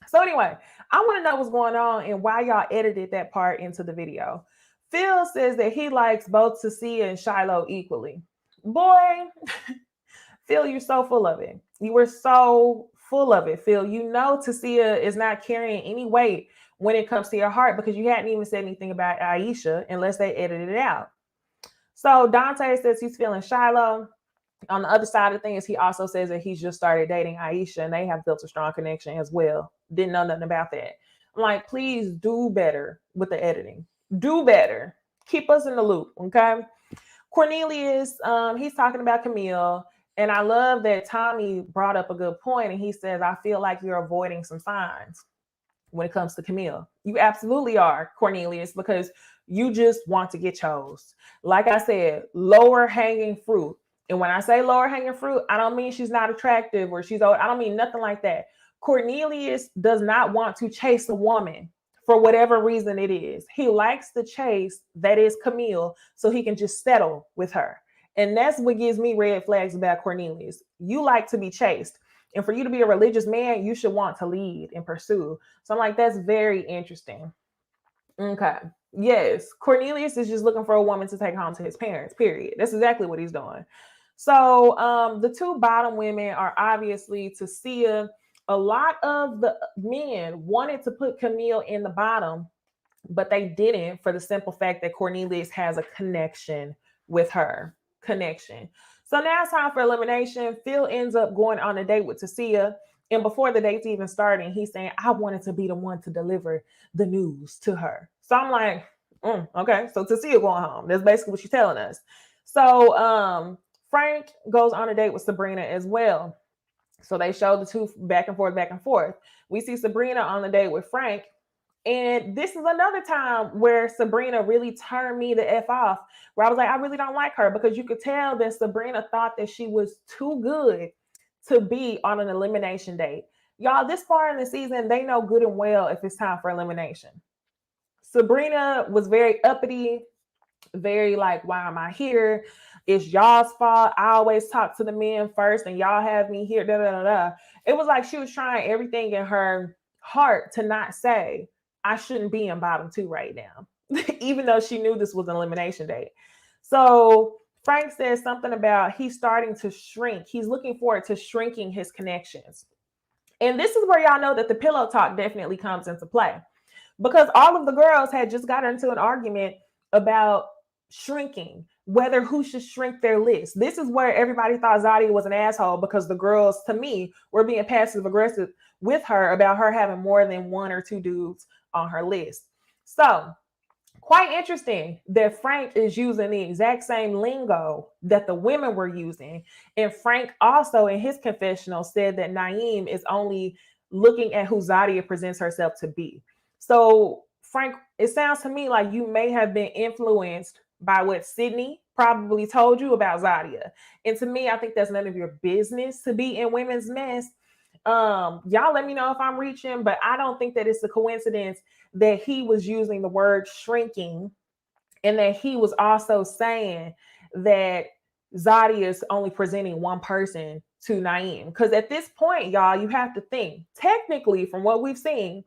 So anyway, I want to know what's going on and why y'all edited that part into the video. Phil says that he likes both Tasia and Shiloh equally. Boy, Phil, you're so full of it. You were so full of it, Phil. You know Tasia is not carrying any weight when it comes to your heart because you hadn't even said anything about Aisha unless they edited it out. So Dante says he's feeling Shiloh. On the other side of things, he also says that he's just started dating Aisha and they have built a strong connection as well. Didn't know nothing about that. I'm like, please do better with the editing. Do better. Keep us in the loop, okay? Cornelius, he's talking about Camille. And I love that Tommy brought up a good point, and he says, I feel like you're avoiding some signs when it comes to Camille. You absolutely are, Cornelius, because you just want to get chose. Like I said, lower hanging fruit. And when I say lower hanging fruit, I don't mean she's not attractive or she's old. I don't mean nothing like that. Cornelius does not want to chase a woman for whatever reason it is. He likes the chase that is Camille so he can just settle with her. And that's what gives me red flags about Cornelius. You like to be chased. And for you to be a religious man, you should want to lead and pursue. So I'm like, that's very interesting. Okay. Yes. Cornelius is just looking for a woman to take home to his parents, period. That's exactly what he's doing. So the two bottom women are obviously Tasia. A lot of the men wanted to put Camille in the bottom, but they didn't for the simple fact that Cornelius has a connection with her. Connection. So now it's time for elimination. Phil ends up going on a date with Tasia. And before the date's even starting, he's saying, I wanted to be the one to deliver the news to her. So I'm like, okay. So Tasia going home. That's basically what she's telling us. So Frank goes on a date with Sabrina as well. So they show the two back and forth, back and forth. We see Sabrina on the date with Frank. And this is another time where Sabrina really turned me the F off, where I was like, I really don't like her, because you could tell that Sabrina thought that she was too good to be on an elimination date. Y'all, this far in the season, they know good and well if it's time for elimination. Sabrina was very uppity, very like, why am I here? It's y'all's fault. I always talk to the men first and y'all have me here. Da, da, da, da. It was like she was trying everything in her heart to not say, I shouldn't be in bottom two right now, even though she knew this was an elimination date. So Frank says something about he's starting to shrink. He's looking forward to shrinking his connections. And this is where y'all know that the pillow talk definitely comes into play, because all of the girls had just got into an argument about shrinking, whether who should shrink their list. This is where everybody thought Zadia was an asshole because the girls, to me, were being passive aggressive with her about her having more than one or two dudes on her list. So, quite interesting that Frank is using the exact same lingo that the women were using. And Frank also, in his confessional, said that Naeem is only looking at who Zadia presents herself to be. So, Frank, it sounds to me like you may have been influenced by what Sydney probably told you about Zadia. And to me, I think that's none of your business to be in women's mess. Y'all let me know if I'm reaching, but I don't think that it's a coincidence that he was using the word shrinking and that he was also saying that Zadia is only presenting one person to Naeem. Because at this point, y'all, you have to think, technically, from what we've seen,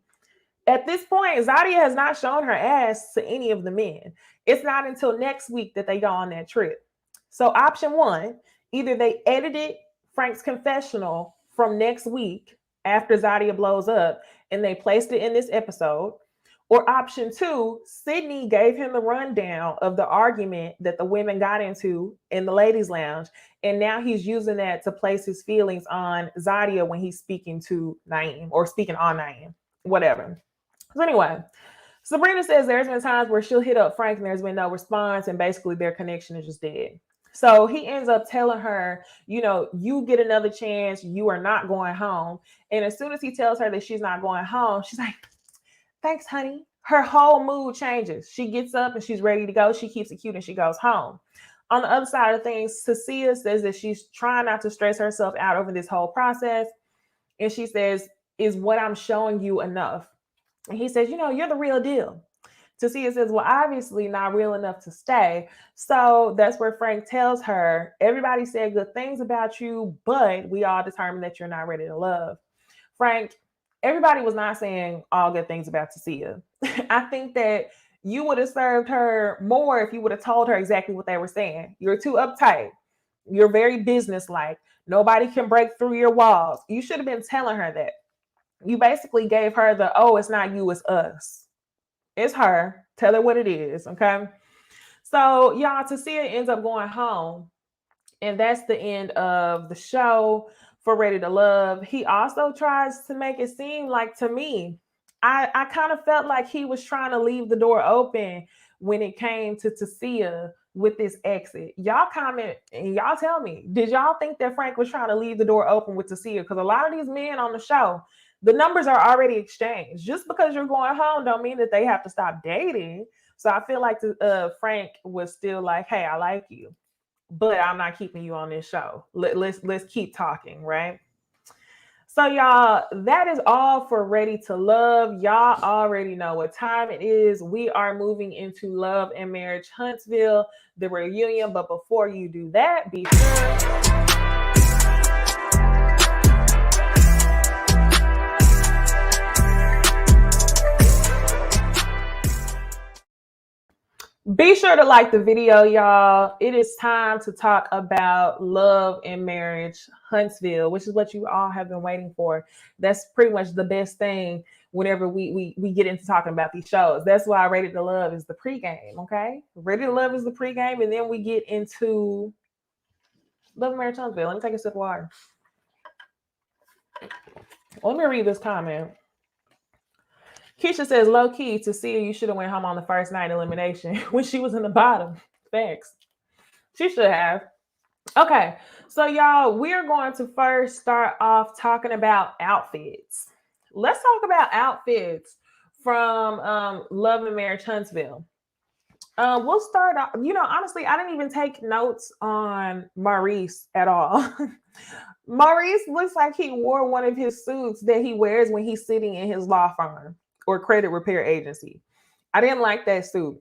at this point, Zadia has not shown her ass to any of the men. It's not until next week that they go on that trip. So option one, either they edited Frank's confessional from next week after Zadia blows up and they placed it in this episode, or option two, Sydney gave him the rundown of the argument that the women got into in the ladies' lounge, and now he's using that to place his feelings on Zadia when he's speaking to Naeem or speaking on Naeem, whatever. So anyway, Sabrina says there's been times where she'll hit up Frank and there's been no response, and basically their connection is just dead. So he ends up telling her, you know, you get another chance, you are not going home. And as soon as he tells her that she's not going home, she's like, thanks, honey. Her whole mood changes. She gets up and she's ready to go. She keeps it cute and she goes home. On the other side of things, Cecilia says that she's trying not to stress herself out over this whole process. And she says, is what I'm showing you enough? And he says, you know, you're the real deal. Cecilia says, well, obviously not real enough to stay. So that's where Frank tells her, everybody said good things about you, but we all determined that you're not ready to love. Frank, everybody was not saying all good things about Cecilia. I think that you would have served her more if you would have told her exactly what they were saying. You're too uptight. You're very businesslike. Nobody can break through your walls. You should have been telling her that. You basically gave her the, oh, it's not you, it's us. It's her. Tell her what it is, okay? So, y'all, Cecilia ends up going home, and that's the end of the show for Ready to Love. He also tries to make it seem like, to me, I kind of felt like he was trying to leave the door open when it came to Cecilia with this exit. Y'all comment and y'all tell me, did y'all think that Frank was trying to leave the door open with Cecilia? Because a lot of these men on the show, the numbers are already exchanged. Just because you're going home don't mean that they have to stop dating. So I feel like Frank was still like, hey, I like you, but I'm not keeping you on this show. Let's keep talking, right? So y'all, that is all for Ready to Love. Y'all already know what time it is. We are moving into Love and Marriage Huntsville, the reunion. But before you do that, be sure to like the video, y'all. It is time to talk about Love and Marriage Huntsville, which is what you all have been waiting for. That's pretty much the best thing whenever we get into talking about these shows. That's why Ready to Love is the pregame, okay? Ready to Love is the pregame, and then we get into Love and Marriage Huntsville. Let me take a sip of water. Let me read this comment. Keisha says, low key, to see you should have went home on the first night elimination when she was in the bottom. Thanks. She should have. Okay, so y'all, we're going to first start off talking about outfits. Let's talk about outfits from Love and Marriage Huntsville. We'll start off, honestly, I didn't even take notes on Maurice at all. Maurice looks like he wore one of his suits that he wears when he's sitting in his law firm or credit repair agency. I didn't like that suit.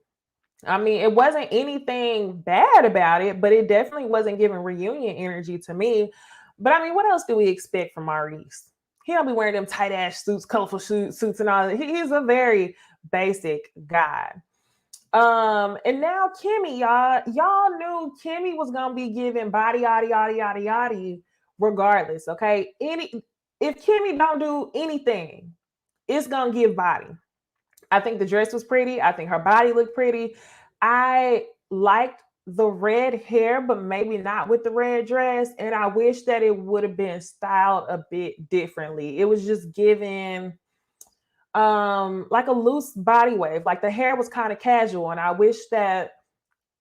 I mean, it wasn't anything bad about it, but it definitely wasn't giving reunion energy to me. But I mean, what else do we expect from Maurice? He don't be wearing them tight ass suits, colorful suits and all that. He's a very basic guy. And now Kimmy, y'all knew Kimmy was gonna be giving body yada yada yada yada regardless. Okay. If Kimmy don't do anything, it's gonna give body. I think the dress was pretty. I think her body looked pretty. I liked the red hair, but maybe not with the red dress. And I wish that it would have been styled a bit differently. It was just given like a loose body wave. Like the hair was kind of casual. And I wish that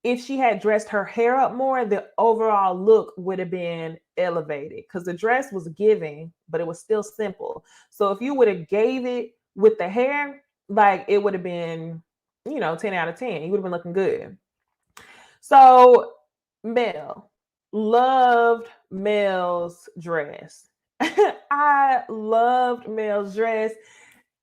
if she had dressed her hair up more, the overall look would have been elevated because the dress was giving, but it was still simple. So if you would have gave it with the hair, like it would have been, 10 out of 10. You would have been looking good. So Mel, loved Mel's dress. I loved Mel's dress.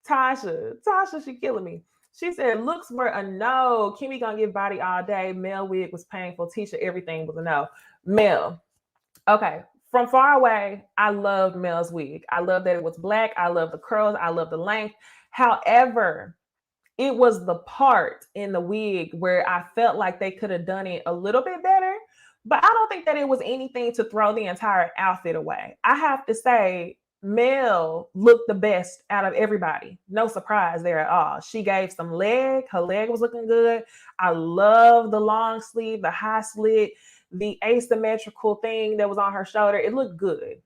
Tasha, she killing me. She said looks were a no. Kimmy gonna give body all day. Mel wig was painful. Tisha, everything was a no. Mel, okay. From far away, I loved Mel's wig. I love that it was black. I love the curls. I love the length. However, it was the part in the wig where I felt like they could have done it a little bit better. But I don't think that it was anything to throw the entire outfit away. I have to say, Mel looked the best out of everybody. No surprise there at all. She gave some leg. Her leg was looking good. I love the long sleeve, the high slit, the asymmetrical thing that was on her shoulder. It looked good.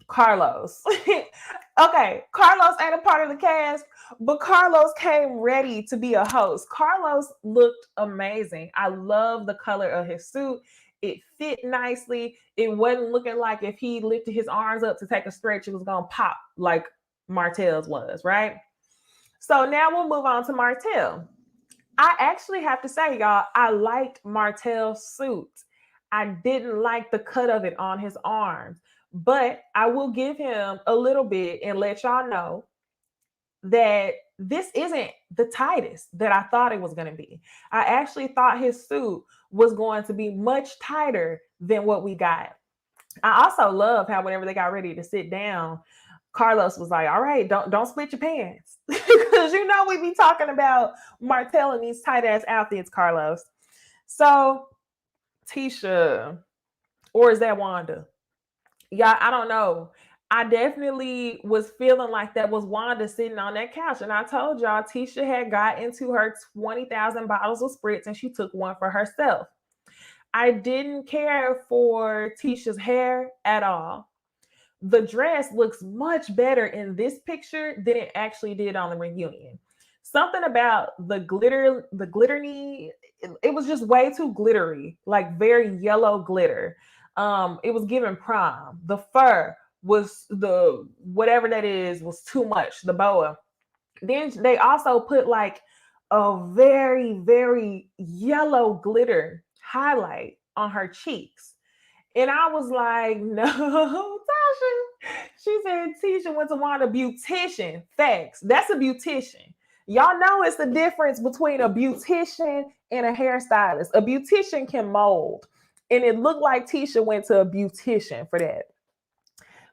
Carlos. Okay, Carlos ain't a part of the cast, but Carlos came ready to be a host. Carlos looked amazing. I love the color of his suit. It fit nicely. It wasn't looking like if he lifted his arms up to take a stretch, it was going to pop like Martel's was, right? So now we'll move on to Martel. I actually have to say, y'all, I liked Martel's suit. I didn't like the cut of it on his arms, but I will give him a little bit and let y'all know that this isn't the tightest that I thought it was going to be. I actually thought his suit was going to be much tighter than what we got. I also love how whenever they got ready to sit down, Carlos was like, "All right, don't split your pants," because we be talking about Martel in these tight ass outfits, Carlos. So Tisha, or is that Wanda? Yeah, I don't know. I definitely was feeling like that was Wanda sitting on that couch. And I told y'all, Tisha had got into her 20,000 bottles of spritz and she took one for herself. I didn't care for Tisha's hair at all. The dress looks much better in this picture than it actually did on the reunion. Something about the glittery, it was just way too glittery, like very yellow glitter. It was giving prom. The fur was the whatever that is was too much. The boa. Then they also put like a very, very yellow glitter highlight on her cheeks. And I was like, no, Tasha. She said Tisha went to want a beautician. Facts. That's a beautician. Y'all know it's the difference between a beautician and a hairstylist. A beautician can mold. And it looked like Tisha went to a beautician for that.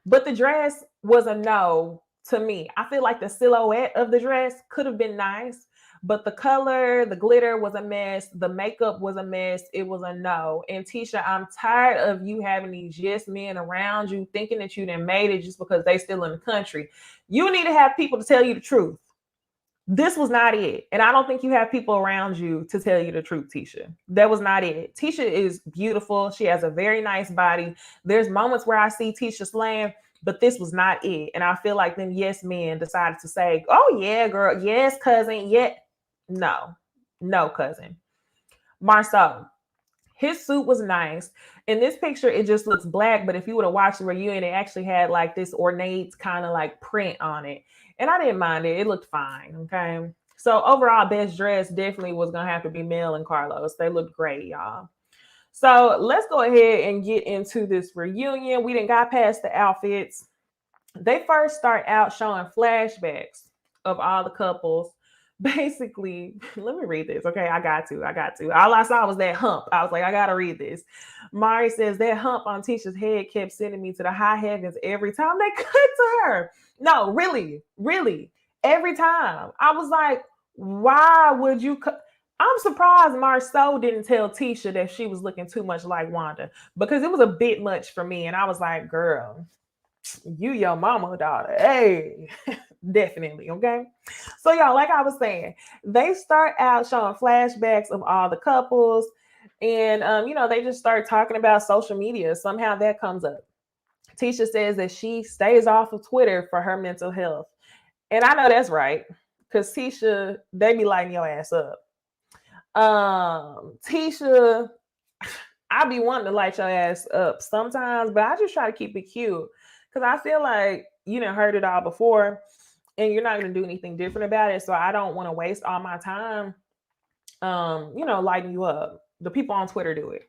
But the dress was a no to me. I feel like the silhouette of the dress could have been nice, but the color, the glitter was a mess. The makeup was a mess. It was a no. And Tisha, I'm tired of you having these yes men around you thinking that you done made it just because they still in the country. You need to have people to tell you the truth. This was not it. And I don't think you have people around you to tell you the truth, Tisha. That was not it. Tisha is beautiful. She has a very nice body. There's moments where I see Tisha slam, but this was not it. And I feel like them yes men decided to say, oh yeah, girl. Yes, cousin. Yeah. No, cousin. Marcel. His suit was nice. In this picture, it just looks black. But if you would have watched the reunion, it actually had like this ornate kind of like print on it. And I didn't mind it. It looked fine. Okay. So overall, best dress definitely was going to have to be Mel and Carlos. They looked great, y'all. So let's go ahead and get into this reunion. We didn't got past the outfits. They first start out showing flashbacks of all the couples. Basically, let me read this. Okay, I got to. All I saw was that hump. I was like, I got to read this. Mari says that hump on Tisha's head kept sending me to the high heavens every time they cut to her. No, really. Every time. I was like, why would you cut? I'm surprised Marcel didn't tell Tisha that she was looking too much like Wanda because it was a bit much for me. And I was like, girl, you your mama daughter. Hey, definitely. Okay. So y'all, like I was saying, they start out showing flashbacks of all the couples. And, they just start talking about social media. Somehow that comes up. Tisha says that she stays off of Twitter for her mental health. And I know that's right, because Tisha, they be lighting your ass up. Tisha, I be wanting to light your ass up sometimes, but I just try to keep it cute, because I feel like you done heard it all before and you're not going to do anything different about it. So I don't want to waste all my time, lighting you up. The people on Twitter do it.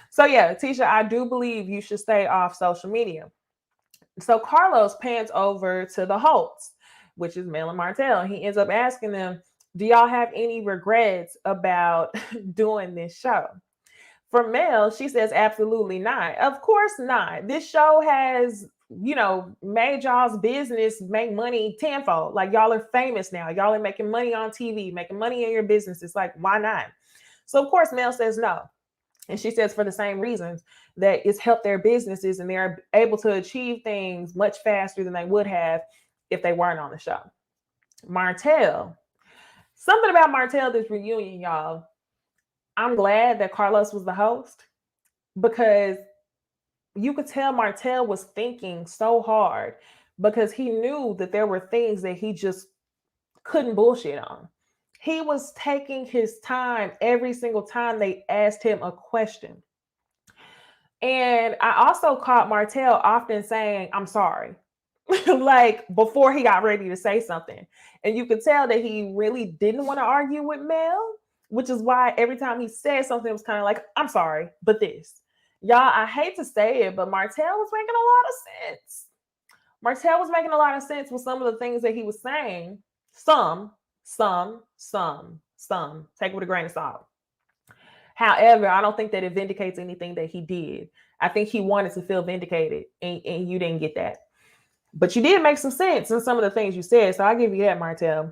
So yeah, Tisha, I do believe you should stay off social media. So Carlos pans over to the Holtz, which is Mel and Marcel. He ends up asking them, do y'all have any regrets about doing this show? For Mel, she says, absolutely not. Of course not. This show has, made y'all's business make money tenfold. Like, y'all are famous now. Y'all are making money on TV, making money in your business. It's like, why not? So, of course, Mel says no. And she says for the same reasons, that it's helped their businesses and they're able to achieve things much faster than they would have if they weren't on the show. Marcel. Something about Marcel, this reunion, y'all. I'm glad that Carlos was the host, because you could tell Marcel was thinking so hard, because he knew that there were things that he just couldn't bullshit on. He was taking his time every single time they asked him a question. And I also caught Marcel often saying, I'm sorry, like before he got ready to say something. And you could tell that he really didn't want to argue with Mel, which is why every time he said something, it was kind of like, I'm sorry, but this. Y'all, I hate to say it, but Marcel was making a lot of sense. Marcel was making a lot of sense with some of the things that he was saying. Some. Take it with a grain of salt. However, I don't think that it vindicates anything that he did. I think he wanted to feel vindicated, and you didn't get that. But you did make some sense in some of the things you said, so I'll give you that, Marcel.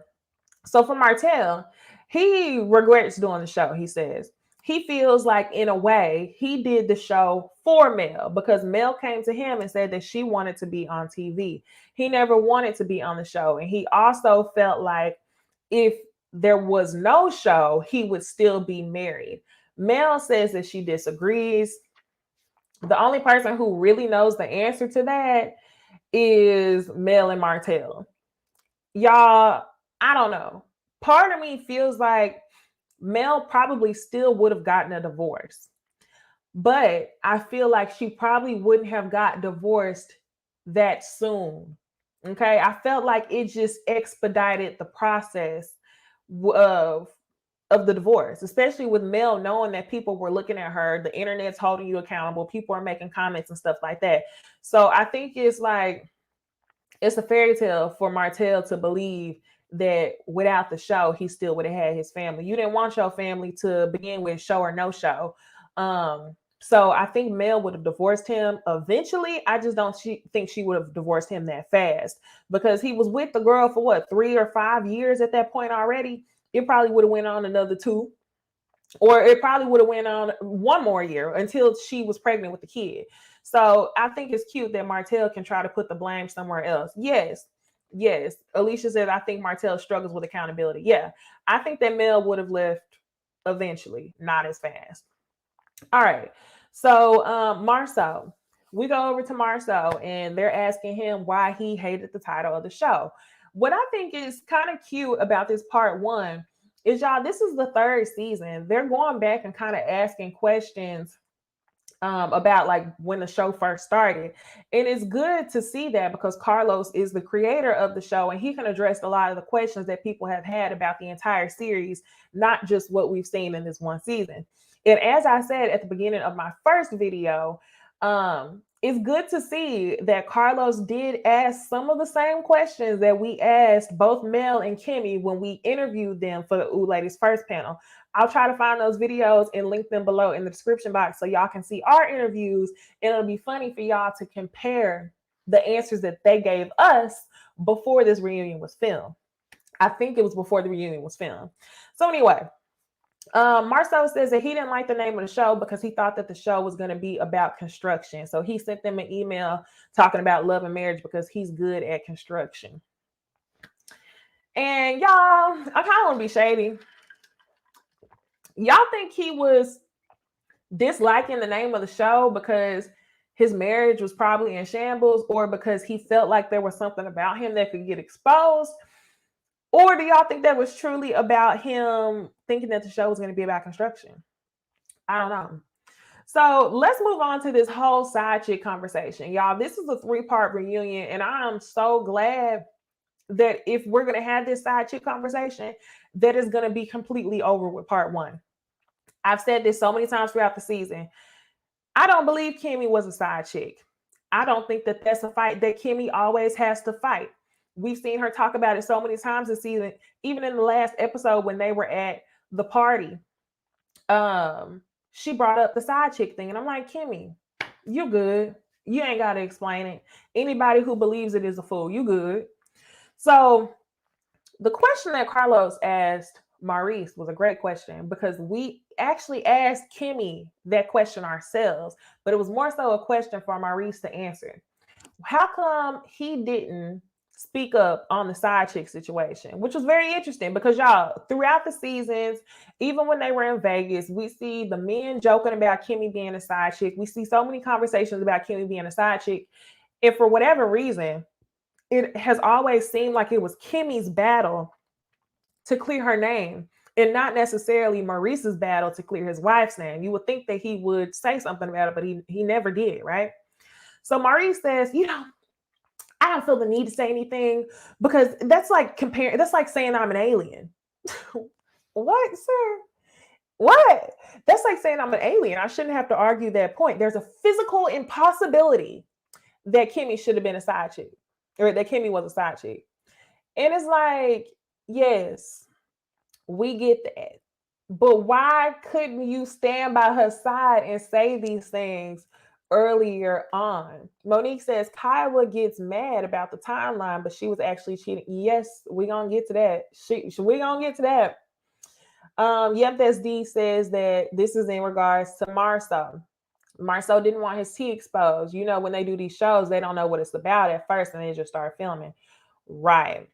So for Marcel, he regrets doing the show, he says. He feels like, in a way, he did the show for Mel, because Mel came to him and said that she wanted to be on TV. He never wanted to be on the show. And he also felt like if there was no show, he would still be married. Mel says that she disagrees. The only person who really knows the answer to that is Mel and Marcel. Y'all, I don't know. Part of me feels like Mel probably still would have gotten a divorce, but I feel like she probably wouldn't have got divorced that soon. Okay. I felt like it just expedited the process of the divorce, especially with Mel knowing that people were looking at her, the internet's holding you accountable, people are making comments and stuff like that. So I think it's like, it's a fairy tale for Marcel to believe that without the show, he still would have had his family. You didn't want your family to begin with, show or no show. So I think Mel would have divorced him eventually. I just don't think she would have divorced him that fast, because he was with the girl for what, 3 or 5 years at that point already. It probably would have went on another 2, or it probably would have went on 1 more year until she was pregnant with the kid. So I think it's cute that Marcel can try to put the blame somewhere else. Yes. Alicia said, I think Marcel struggles with accountability. Yeah, I think that Mel would have left eventually, not as fast. All right. So Marcel, we go over to Marcel, and they're asking him why he hated the title of the show. What I think is kind of cute about this part 1 is, y'all, this is the 3rd season. They're going back and kind of asking questions about like when the show first started. And it's good to see that, because Carlos is the creator of the show, and he can address a lot of the questions that people have had about the entire series, not just what we've seen in this one season. And as I said at the beginning of my first video, it's good to see that Carlos did ask some of the same questions that we asked both Mel and Kimmy when we interviewed them for the Ooh Ladies First panel. I'll try to find those videos and link them below in the description box so y'all can see our interviews, and it'll be funny for y'all to compare the answers that they gave us before this reunion was filmed. I think it was before the reunion was filmed. So anyway, Marcel says that he didn't like the name of the show because he thought that the show was going to be about construction. So he sent them an email talking about love and marriage because he's good at construction. And y'all, I kind of want to be shady. Y'all think he was disliking the name of the show because his marriage was probably in shambles, or because he felt like there was something about him that could get exposed? Or do y'all think that was truly about him thinking that the show was going to be about construction? I don't know. So let's move on to this whole side chick conversation. Y'all, this is a 3-part reunion, and I am so glad that if we're going to have this side chick conversation, that is going to be completely over with part 1. I've said this so many times throughout the season. I don't believe Kimmy was a side chick. I don't think that that's a fight that Kimmy always has to fight. We've seen her talk about it so many times this season, even in the last episode when they were at the party. She brought up the side chick thing, and I'm like, Kimmy, you good. You ain't got to explain it. Anybody who believes it is a fool. You good. So the question that Carlos asked Maurice was a great question, because we actually asked Kimmy that question ourselves, but it was more so a question for Maurice to answer. How come he didn't speak up on the side chick situation, which was very interesting, because y'all, throughout the seasons, even when they were in Vegas, we see the men joking about Kimmy being a side chick. We see so many conversations about Kimmy being a side chick. And for whatever reason, it has always seemed like it was Kimmy's battle to clear her name, and not necessarily Maurice's battle to clear his wife's name. You would think that he would say something about it, but he never did, right? So Maurice says, I don't feel the need to say anything, because that's like saying I'm an alien. What, sir? What? That's like saying I'm an alien. I shouldn't have to argue that point. There's a physical impossibility that Kimmy should have been a side chick, or that Kimmy was a side chick. And it's like, yes, we get that. But why couldn't you stand by her side and say these things earlier on? Monique says Kiowa gets mad about the timeline, but she was actually cheating. Yes, we're going to get to that. We're going to get to that. Yep, SD says that this is in regards to Marcel. Marcel didn't want his tea exposed. When they do these shows, they don't know what it's about at first, and they just start filming. Right.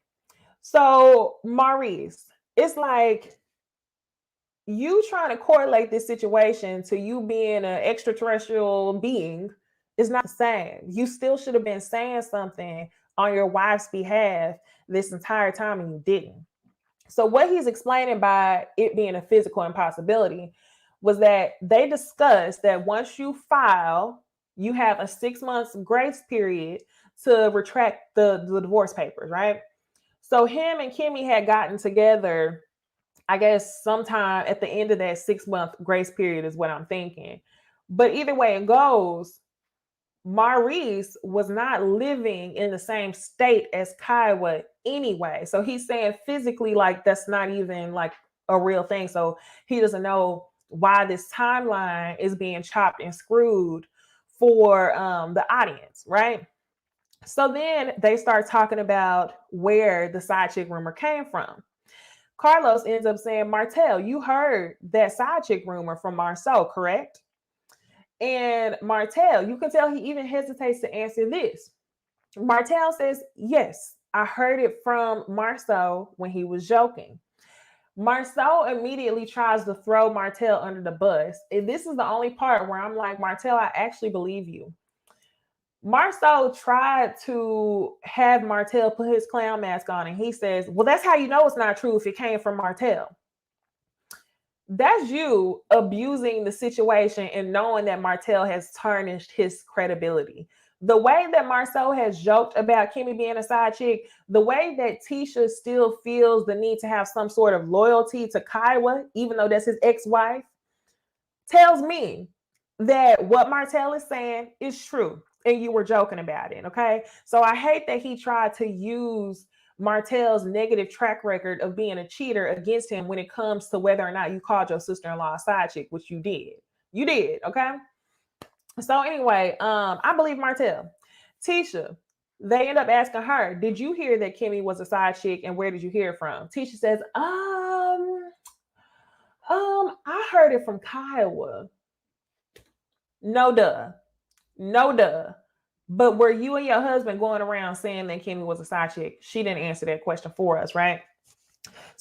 So, Maurice, it's like you trying to correlate this situation to you being an extraterrestrial being is not the same. You still should have been saying something on your wife's behalf this entire time, and you didn't. So what he's explaining by it being a physical impossibility was that they discussed that once you file, you have a 6 months grace period to retract the divorce papers, right? So him and Kimmy had gotten together, I guess, sometime at the end of that 6 month grace period is what I'm thinking. But either way it goes, Maurice was not living in the same state as Kiowa anyway. So he's saying physically, like, that's not even like a real thing. So he doesn't know why this timeline is being chopped and screwed for the audience, right? So then they start talking about where the side chick rumor came from. Carlos ends up saying, Marcel, you heard that side chick rumor from Marcel, correct? And Marcel, you can tell he even hesitates to answer this. Marcel says, yes, I heard it from Marcel when he was joking. Marcel immediately tries to throw Marcel under the bus. And this is the only part where I'm like, Marcel, I actually believe you. Marcel tried to have Marcel put his clown mask on, and he says, well, that's how you know it's not true if it came from Marcel. That's you abusing the situation and knowing that Marcel has tarnished his credibility. The way that Marcel has joked about Kimmy being a side chick, the way that Tisha still feels the need to have some sort of loyalty to Kiowa, even though that's his ex-wife, tells me that what Marcel is saying is true. And you were joking about it, okay? So I hate that he tried to use Marcel's negative track record of being a cheater against him when it comes to whether or not you called your sister-in-law a side chick, which you did. You did, okay? So anyway, I believe Marcel. Tisha, they end up asking her, did you hear that Kimmy was a side chick, and where did you hear it from? Tisha says, I heard it from Kiowa. No duh. No duh. But were you and your husband going around saying that Kimmy was a side chick? She didn't answer that question for us, right?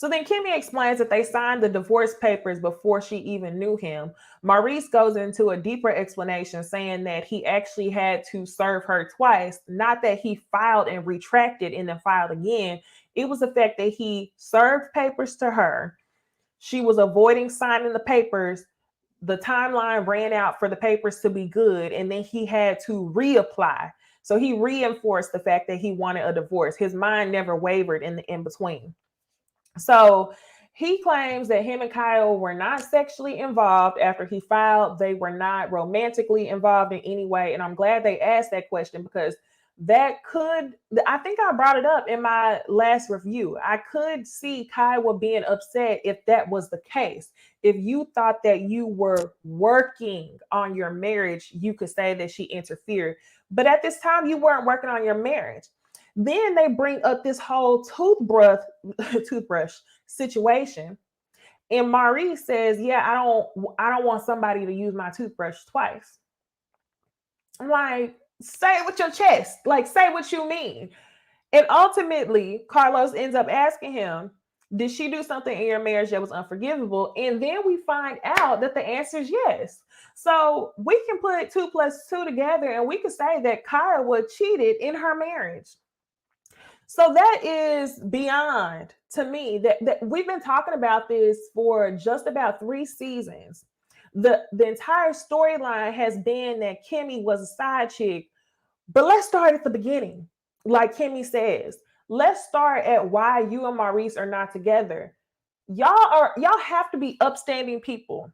So then Kimmy explains that they signed the divorce papers before she even knew him. Maurice goes into a deeper explanation saying that he actually had to serve her twice, not that he filed and retracted and then filed again. It was the fact that he served papers to her. She was avoiding signing the papers. The timeline ran out for the papers to be good, and then he had to reapply. So he reinforced the fact that he wanted a divorce. His mind never wavered in the in between. So he claims that him and Kyle were not sexually involved after he filed. They were not romantically involved in any way. And I'm glad they asked that question because that could, I think I brought it up in my last review. I could see Kyle being upset if that was the case. If you thought that you were working on your marriage, you could say that she interfered. But at this time, you weren't working on your marriage. Then they bring up this whole toothbrush situation. And Maurice says, yeah, I don't want somebody to use my toothbrush twice. I'm like, say it with your chest. Like, say what you mean. And ultimately, Carlos ends up asking him, did she do something in your marriage that was unforgivable? And then we find out that the answer is yes. So we can put 2 + 2 together and we can say that Kyra cheated in her marriage. So that is beyond to me that we've been talking about this for just about 3 seasons. The entire storyline has been that Kimmy was a side chick, but let's start at the beginning. Like Kimmy says, let's start at why you and Maurice are not together. Y'all have to be upstanding people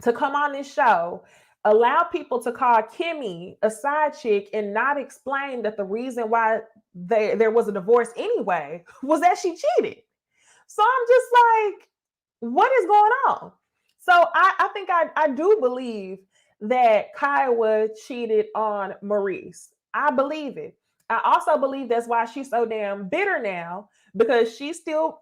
to come on this show, allow people to call Kimmy a side chick and not explain that the reason why there was a divorce anyway was that she cheated. So I'm just like, what is going on? So I think I do believe that Kyle cheated on Maurice. I believe it. I also believe that's why she's so damn bitter now, because she's still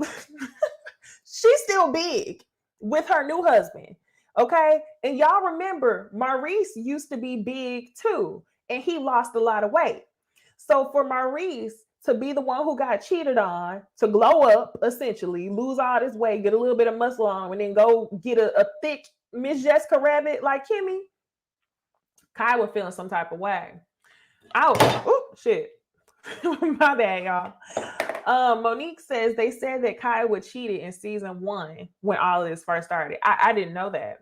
she's still big with her new husband. Okay. And y'all remember Maurice used to be big too, and he lost a lot of weight. So for Maurice to be the one who got cheated on, to glow up, essentially, lose all this weight, get a little bit of muscle on, and then go get a thick Miss Jessica Rabbit like Kimmy, Kai was feeling some type of way. Oh, shit. My bad, y'all. Monique says they said that Kai cheated in season 1 when all of this first started. I didn't know that.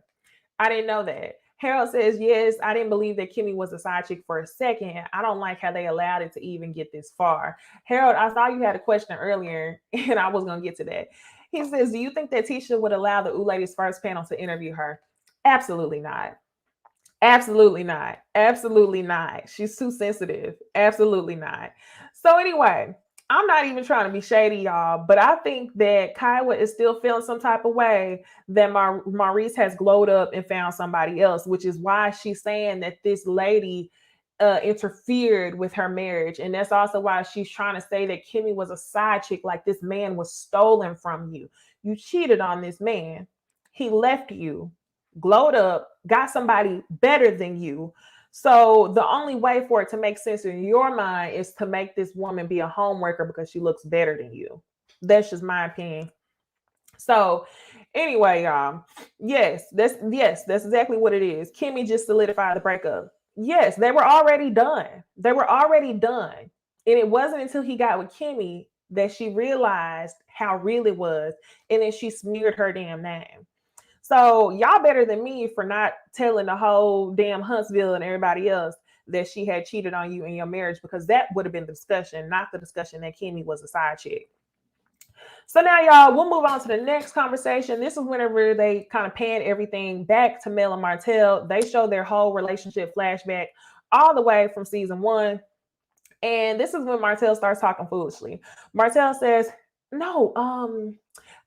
I didn't know that. Harold says, yes, I didn't believe that Kimmy was a side chick for a second. I don't like how they allowed it to even get this far. Harold, I saw you had a question earlier, and I was going to get to that. He says, do you think that Tisha would allow the Ladies First panel to interview her? Absolutely not. Absolutely not. Absolutely not. She's too sensitive. Absolutely not. So anyway, I'm not even trying to be shady, y'all, but I think that Kyla is still feeling some type of way that Maurice has glowed up and found somebody else, which is why she's saying that this lady interfered with her marriage. And that's also why she's trying to say that Kimmy was a side chick, like this man was stolen from you. You cheated on this man. He left you, glowed up, got somebody better than you. So the only way for it to make sense in your mind is to make this woman be a home worker because she looks better than you. That's just my opinion. So anyway, y'all, yes, that's exactly what it is. Kimmy just solidified the breakup. Yes, they were already done. They were already done. And it wasn't until he got with Kimmy that she realized how real it was. And then she smeared her damn name. So y'all better than me for not telling the whole damn Huntsville and everybody else that she had cheated on you in your marriage, because that would have been the discussion, not the discussion that Kimmy was a side chick. So now, y'all, we'll move on to the next conversation. This is whenever they kind of pan everything back to Mel and Marcel. They show their whole relationship flashback all the way from season 1. And this is when Marcel starts talking foolishly. Marcel says, no,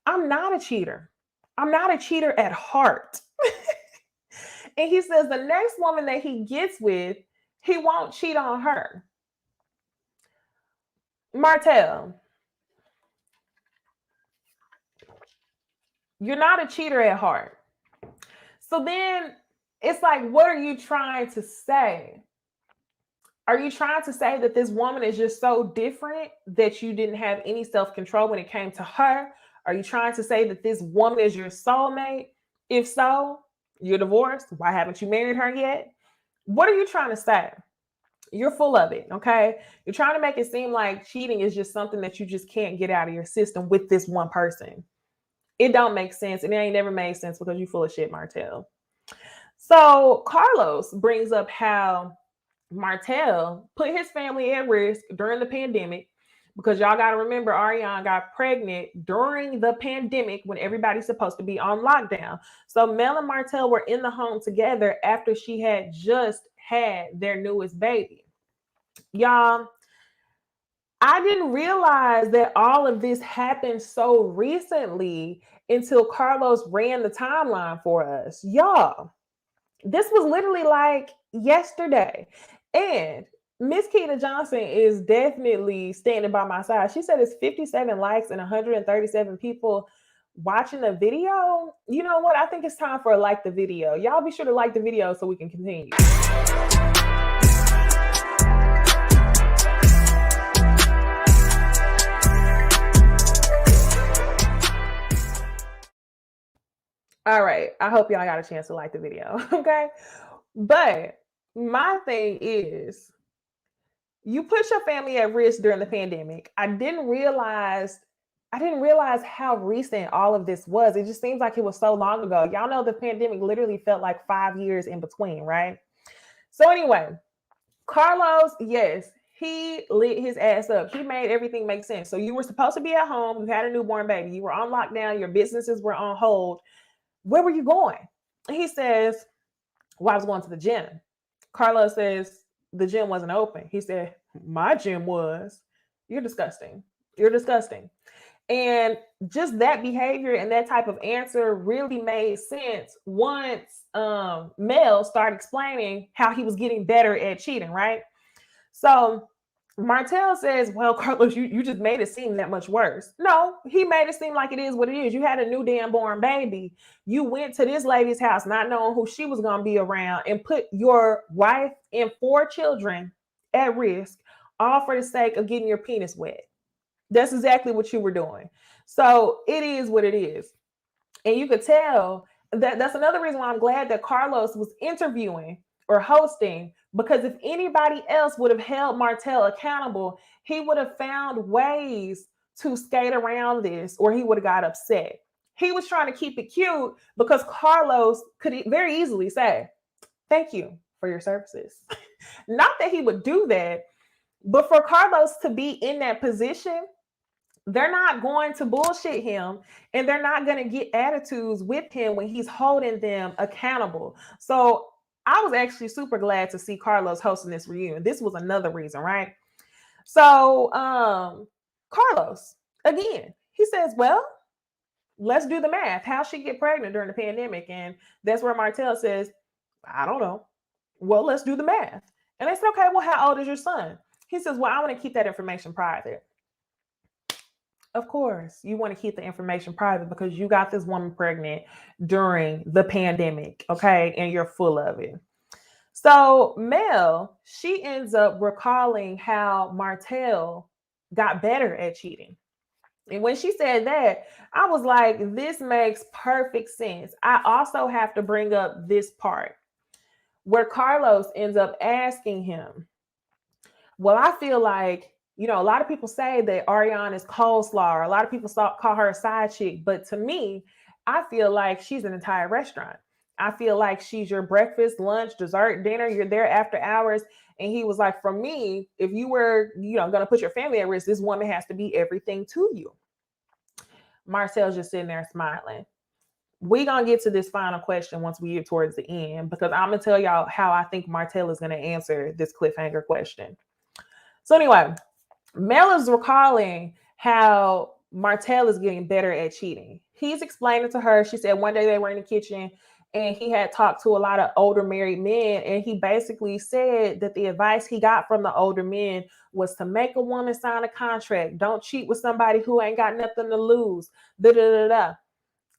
I'm not a cheater. I'm not a cheater at heart. And he says the next woman that he gets with, he won't cheat on her. Marcel, you're not a cheater at heart. So then it's like, what are you trying to say? Are you trying to say that this woman is just so different that you didn't have any self-control when it came to her? Are you trying to say that this woman is your soulmate? If so, you're divorced. Why haven't you married her yet? What are you trying to say? You're full of it, okay? You're trying to make it seem like cheating is just something that you just can't get out of your system with this one person. It don't make sense, and it ain't never made sense because you're full of shit, Marcel. So Carlos brings up how Marcel put his family at risk during the pandemic because y'all got to remember Ariane got pregnant during the pandemic when everybody's supposed to be on lockdown. So Mel and Marcel were in the home together after she had just had their newest baby. Y'all, I didn't realize that all of this happened so recently until Carlos ran the timeline for us. Y'all, this was literally like yesterday. And Miss Keita Johnson is definitely standing by my side. She said it's 57 likes and 137 people watching the video. You know what? I think it's time for a like the video. Y'all be sure to like the video so we can continue. All right. I hope y'all got a chance to like the video. Okay. But my thing is, you put your family at risk during the pandemic. I didn't realize how recent all of this was. It just seems like it was so long ago. Y'all know the pandemic literally felt like 5 years in between, right? So anyway, Carlos, yes, he lit his ass up. He made everything make sense. So you were supposed to be at home. You had a newborn baby. You were on lockdown. Your businesses were on hold. Where were you going? He says, well, I was going to the gym. Carlos says, the gym wasn't open. He said, my gym was. You're disgusting. You're disgusting. And just that behavior and that type of answer really made sense once Mel started explaining how he was getting better at cheating, right? So Marcel says, well, Carlos, you just made it seem that much worse. No, he made it seem like it is what it is. You had a new damn born baby. You went to this lady's house not knowing who she was going to be around and put your wife and 4 children at risk, all for the sake of getting your penis wet. That's exactly what you were doing. So it is what it is. And you could tell that's another reason why I'm glad that Carlos was interviewing or hosting, because if anybody else would have held Marcel accountable, he would have found ways to skate around this, or he would have got upset. He was trying to keep it cute because Carlos could very easily say, thank you for your services. Not that he would do that, but for Carlos to be in that position, they're not going to bullshit him, and they're not going to get attitudes with him when he's holding them accountable. So I was actually super glad to see Carlos hosting this reunion. This was another reason, right? So Carlos, again, he says, well, let's do the math. How'd she get pregnant during the pandemic? And that's where Marcel says, I don't know. Well, let's do the math. And they said, okay, well, how old is your son? He says, well, I want to keep that information private. Of course, you want to keep the information private because you got this woman pregnant during the pandemic, okay? And you're full of it. So Mel, she ends up recalling how Marcel got better at cheating. And when she said that, I was like, this makes perfect sense. I also have to bring up this part where Carlos ends up asking him, well, I feel like, you know, a lot of people say that Ariane is coleslaw, or a lot of people call her a side chick. But to me, I feel like she's an entire restaurant. I feel like she's your breakfast, lunch, dessert, dinner. You're there after hours. And he was like, for me, if you were, going to put your family at risk, this woman has to be everything to you. Marcel's just sitting there smiling. We're going to get to this final question once we get towards the end, because I'm going to tell y'all how I think Marcel is going to answer this cliffhanger question. So anyway, Mel is recalling how Marcel is getting better at cheating. He's explaining to her, she said one day they were in the kitchen and he had talked to a lot of older married men. And he basically said that the advice he got from the older men was to make a woman sign a contract. Don't cheat with somebody who ain't got nothing to lose. Da, da, da, da.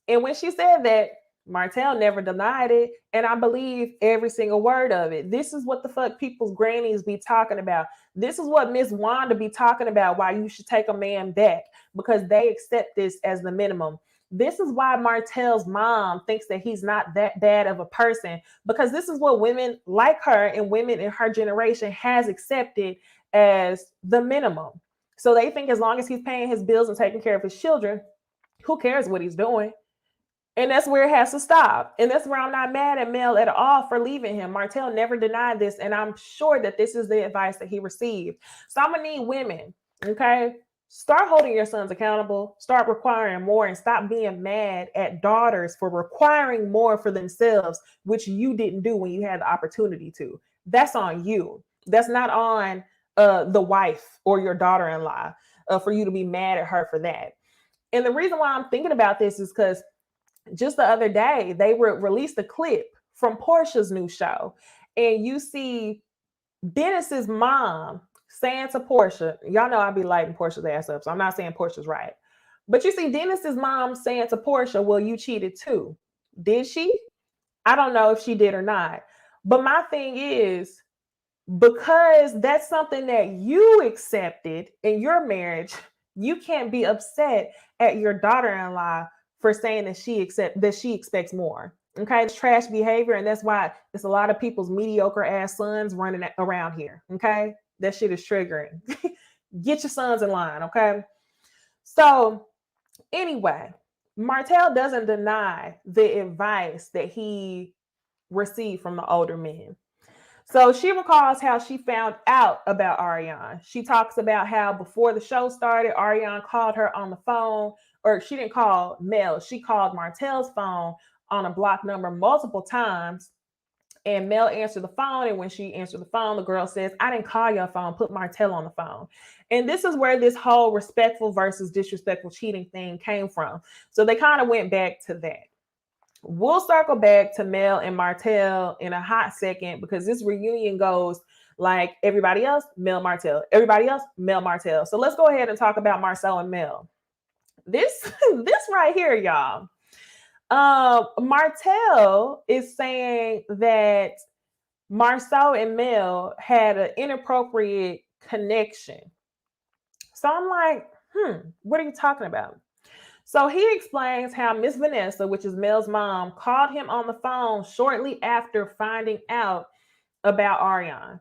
And when she said that, Marcel never denied it, and I believe every single word of it. This is what the fuck people's grannies be talking about. This is what Miss Wanda be talking about, why you should take a man back. because they accept this as the minimum. This is why Martel's mom thinks that he's not that bad of a person, because this is what women like her and women in her generation has accepted as the minimum. So they think as long as he's paying his bills and taking care of his children, who cares what he's doing? And that's where it has to stop. And that's where I'm not mad at Mel at all for leaving him. Martel never denied this. And I'm sure that this is the advice that he received. So I'm going to need women, okay? Start holding your sons accountable. Start requiring more and stop being mad at daughters for requiring more for themselves, which you didn't do when you had the opportunity to. That's on you. That's not on the wife or your daughter-in-law for you to be mad at her for that. And the reason why I'm thinking about this is because just the other day, they released a clip from Portia's new show. And you see Dennis's mom saying to Portia, y'all know I be lighting Portia's ass up, so I'm not saying Portia's right. But you see Dennis's mom saying to Portia, well, you cheated too. Did she? I don't know if she did or not. But my thing is, because that's something that you accepted in your marriage, you can't be upset at your daughter-in-law for saying that she expects more. Okay, it's trash behavior, and that's why it's a lot of people's mediocre ass sons running around here. Okay, that shit is triggering. Get your sons in line. Okay, so anyway, Martel doesn't deny the advice that he received from the older men. So she recalls how she found out about Ariane. She talks about how before the show started, Ariane called her on the phone, or she didn't call Mel, she called Martel's phone on a block number multiple times. And Mel answered the phone. And when she answered the phone, the girl says, I didn't call your phone, put Martel on the phone. And this is where this whole respectful versus disrespectful cheating thing came from. So they kind of went back to that. We'll circle back to Mel and Martel in a hot second because this reunion goes like everybody else, Mel Martel. Everybody else, Mel Martel. So let's go ahead and talk about Marcel and Mel. This right here, y'all. Martel is saying that Marcel and Mel had an inappropriate connection. So I'm like, what are you talking about? So he explains how Miss Vanessa, which is Mel's mom, called him on the phone shortly after finding out about Ariane.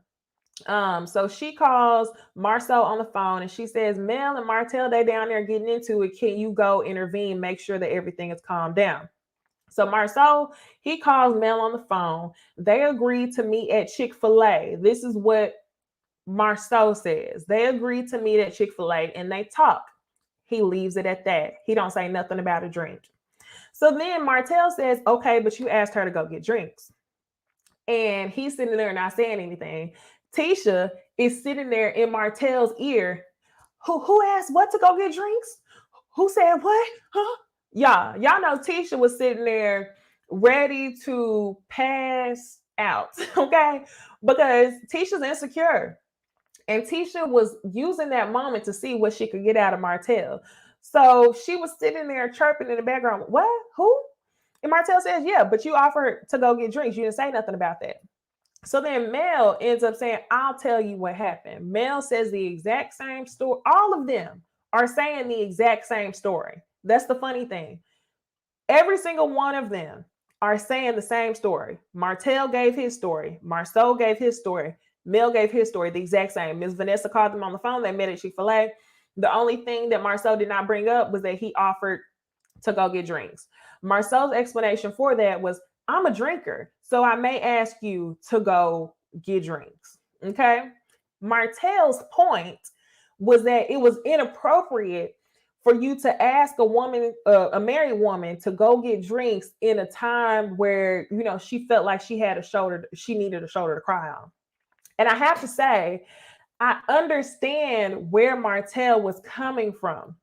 So she calls Marcel on the phone and she says, Mel and Martel, they down there getting into it. Can you go intervene, make sure that everything is calmed down? So Marcel, he calls Mel on the phone. They agreed to meet at Chick-fil-A. This is what Marcel says. They agreed to meet at Chick-fil-A and they talk. He leaves it at that. He don't say nothing about a drink. So then Martel says, okay, but you asked her to go get drinks. And he's sitting there not saying anything. Tisha is sitting there in Martel's ear. Who asked what to go get drinks? Who said what? Huh? Y'all know Tisha was sitting there ready to pass out, okay? Because Tisha's insecure. And Tisha was using that moment to see what she could get out of Martel. So she was sitting there chirping in the background. What? Who? And Martel says, yeah, but you offered to go get drinks. You didn't say nothing about that. So then Mel ends up saying, I'll tell you what happened. Mel says the exact same story. All of them are saying the exact same story. That's the funny thing. Every single one of them are saying the same story. Martel gave his story. Marcel gave his story. Mel gave his story, the exact same. Ms. Vanessa called them on the phone. They met at Chick-fil-A. The only thing that Marcel did not bring up was that he offered to go get drinks. Marcel's explanation for that was, I'm a drinker, so I may ask you to go get drinks. Okay? Martel's point was that it was inappropriate for you to ask a woman, a married woman, to go get drinks in a time where, you know, she felt like she had a shoulder, she needed a shoulder to cry on. And I have to say, I understand where Martel was coming from.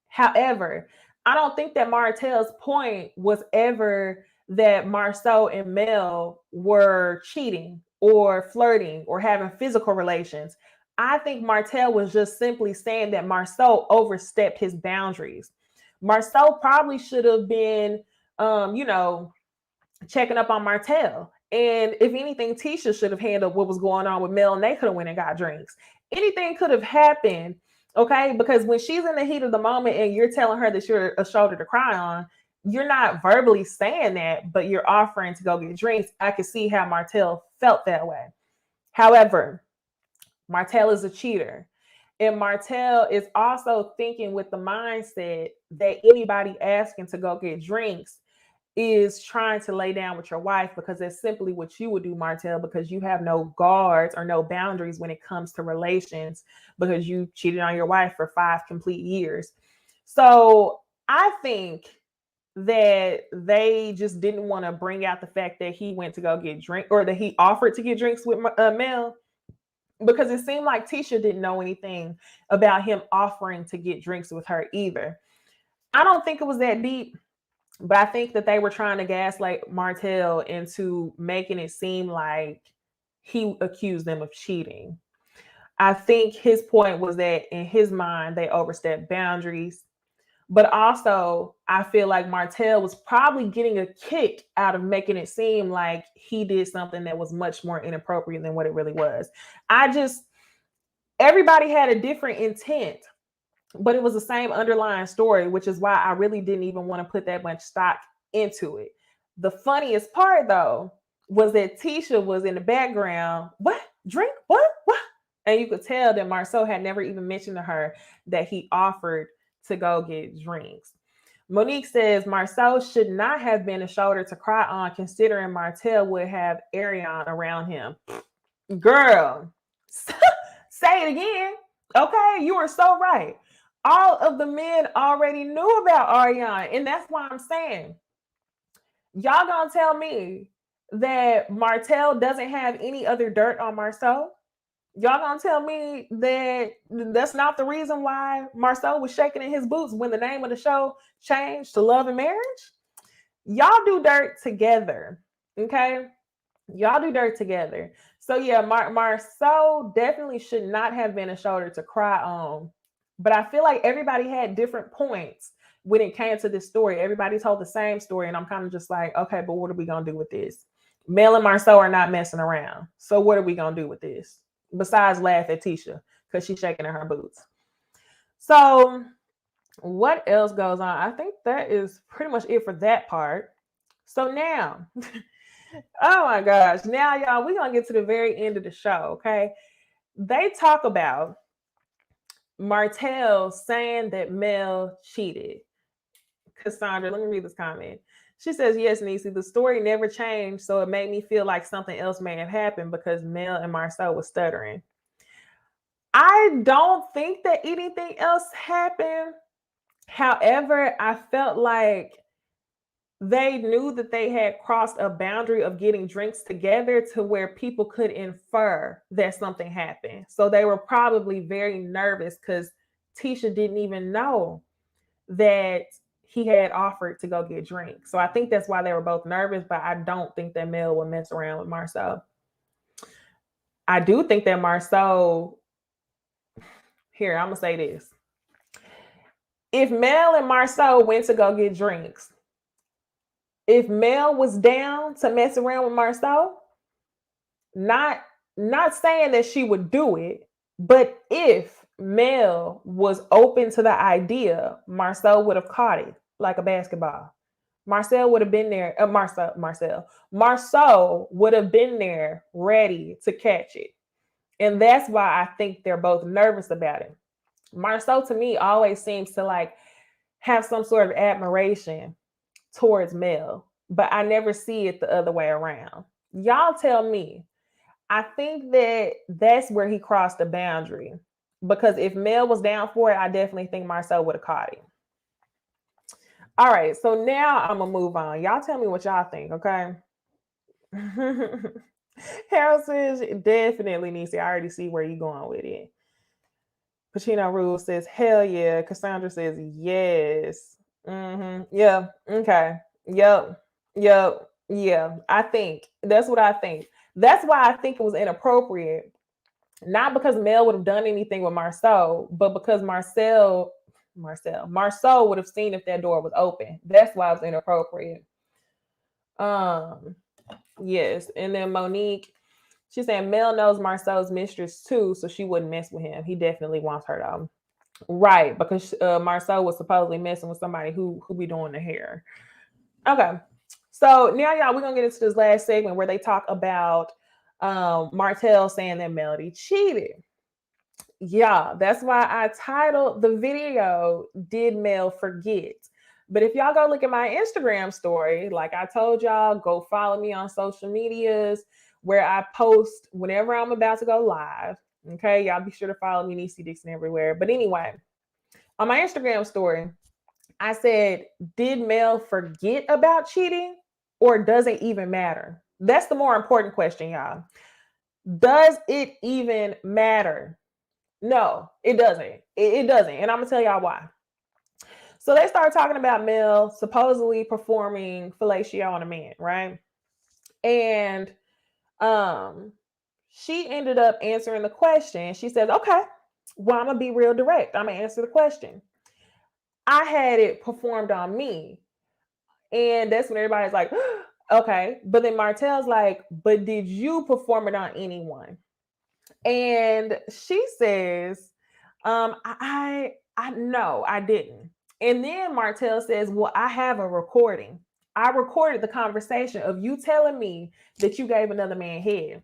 However, I don't think that Martel's point was ever that Marcel and Mel were cheating or flirting or having physical relations. I think Martel was just simply saying that Marcel overstepped his boundaries. Marcel probably should have been, checking up on Martel. And if anything, Tisha should have handled what was going on with Mel and they could have went and got drinks. Anything could have happened Okay, because when she's in the heat of the moment and you're telling her that you're a shoulder to cry on, you're not verbally saying that, but you're offering to go get drinks. I could see how Martell felt that way. However, Martell is a cheater. And Martell is also thinking with the mindset that anybody asking to go get drinks is trying to lay down with your wife, because that's simply what you would do, Martell, because you have no guards or no boundaries when it comes to relations, because you cheated on your wife for 5 complete years. So I think that they just didn't want to bring out the fact that he went to go get drink, or that he offered to get drinks with Mel, because it seemed like Tisha didn't know anything about him offering to get drinks with her either. I don't think it was that deep, but I think that they were trying to gaslight Martell into making it seem like he accused them of cheating. I think his point was that in his mind, they overstepped boundaries. But also, I feel like Martell was probably getting a kick out of making it seem like he did something that was much more inappropriate than what it really was. Everybody had a different intent, but it was the same underlying story, which is why I really didn't even want to put that much stock into it. The funniest part, though, was that Tisha was in the background. What? Drink? What? What? And you could tell that Marcel had never even mentioned to her that he offered to go get drinks. Monique says Marcel should not have been a shoulder to cry on, considering Martell would have Ariane around him. Girl, say it again. Okay, you are so right. All of the men already knew about Ariane, and that's why I'm saying, y'all gonna tell me that Martell doesn't have any other dirt on Marcel? Y'all gonna tell me that that's not the reason why Marcel was shaking in his boots when the name of the show changed to Love and Marriage? Y'all do dirt together, okay? Y'all do dirt together. So yeah, Marcel definitely should not have been a shoulder to cry on. But I feel like everybody had different points when it came to this story. Everybody told the same story, and I'm kind of just like, okay, but what are we gonna do with this? Mel and Marcel are not messing around. So what are we gonna do with this? Besides laugh at Tisha because she's shaking in her boots. So what else goes on? I think that is pretty much it for that part. So now, oh my gosh, now y'all, we're gonna get to the very end of the show, okay? They talk about Martell saying that Mel cheated. Cassandra, let me read this comment. She says, yes, Necey, the story never changed, so it made me feel like something else may have happened because Mel and Marcel was stuttering. I don't think that anything else happened. However, I felt like they knew that they had crossed a boundary of getting drinks together to where people could infer that something happened. So they were probably very nervous because Tisha didn't even know that he had offered to go get drinks. So I think that's why they were both nervous, but I don't think that Mel would mess around with Marcel. I do think that Marcel, here, I'm going to say this. If Mel and Marcel went to go get drinks, if Mel was down to mess around with Marcel, not saying that she would do it, but if Mel was open to the idea, Marcel would have caught it like a basketball. Marcel would have been there. Marcel would have been there ready to catch it. And that's why I think they're both nervous about it. Marcel, to me, always seems to like have some sort of admiration towards Mel, but I never see it the other way around. Y'all tell me. I think that that's where he crossed the boundary, because if Mel was down for it, I definitely think Marcel would have caught it. All right, so now I'm gonna move on. Y'all tell me what y'all think, okay? Harold says definitely, Necey. I already see where you're going with it. Pacino Rule says hell yeah. Cassandra says yes. Yeah. Okay. Yep. Yep. Yeah. I think that's what I think. That's why I think it was inappropriate. Not because Mel would have done anything with Marcel, but because Marcel would have seen if that door was open. That's why it was inappropriate. Yes. And then Monique, she's saying Mel knows Marcel's mistress too, so she wouldn't mess with him. He definitely wants her though. Right, because Marcel was supposedly messing with somebody who be doing the hair. Okay, so now y'all, we're gonna get into this last segment where they talk about Martell saying that Melody cheated. Yeah, that's why I titled the video "Did Mel Forget?" But if y'all go look at my Instagram story, like I told y'all, go follow me on social medias where I post whenever I'm about to go live. Okay, y'all be sure to follow me, Necey Dixon, everywhere. But anyway, on my Instagram story, I said, did Mel forget about cheating or does it even matter? That's the more important question, y'all. Does it even matter? No, it doesn't. It doesn't. And I'm going to tell y'all why. So they started talking about Mel supposedly performing fellatio on a man, right? And um, she ended up answering the question. She says, okay, well, I'm going to be real direct. I'm going to answer the question. I had it performed on me. And that's when everybody's like, okay. But then Martell's like, but did you perform it on anyone? And she says, I no, I didn't. And then Martell says, well, I have a recording. I recorded the conversation of you telling me that you gave another man head.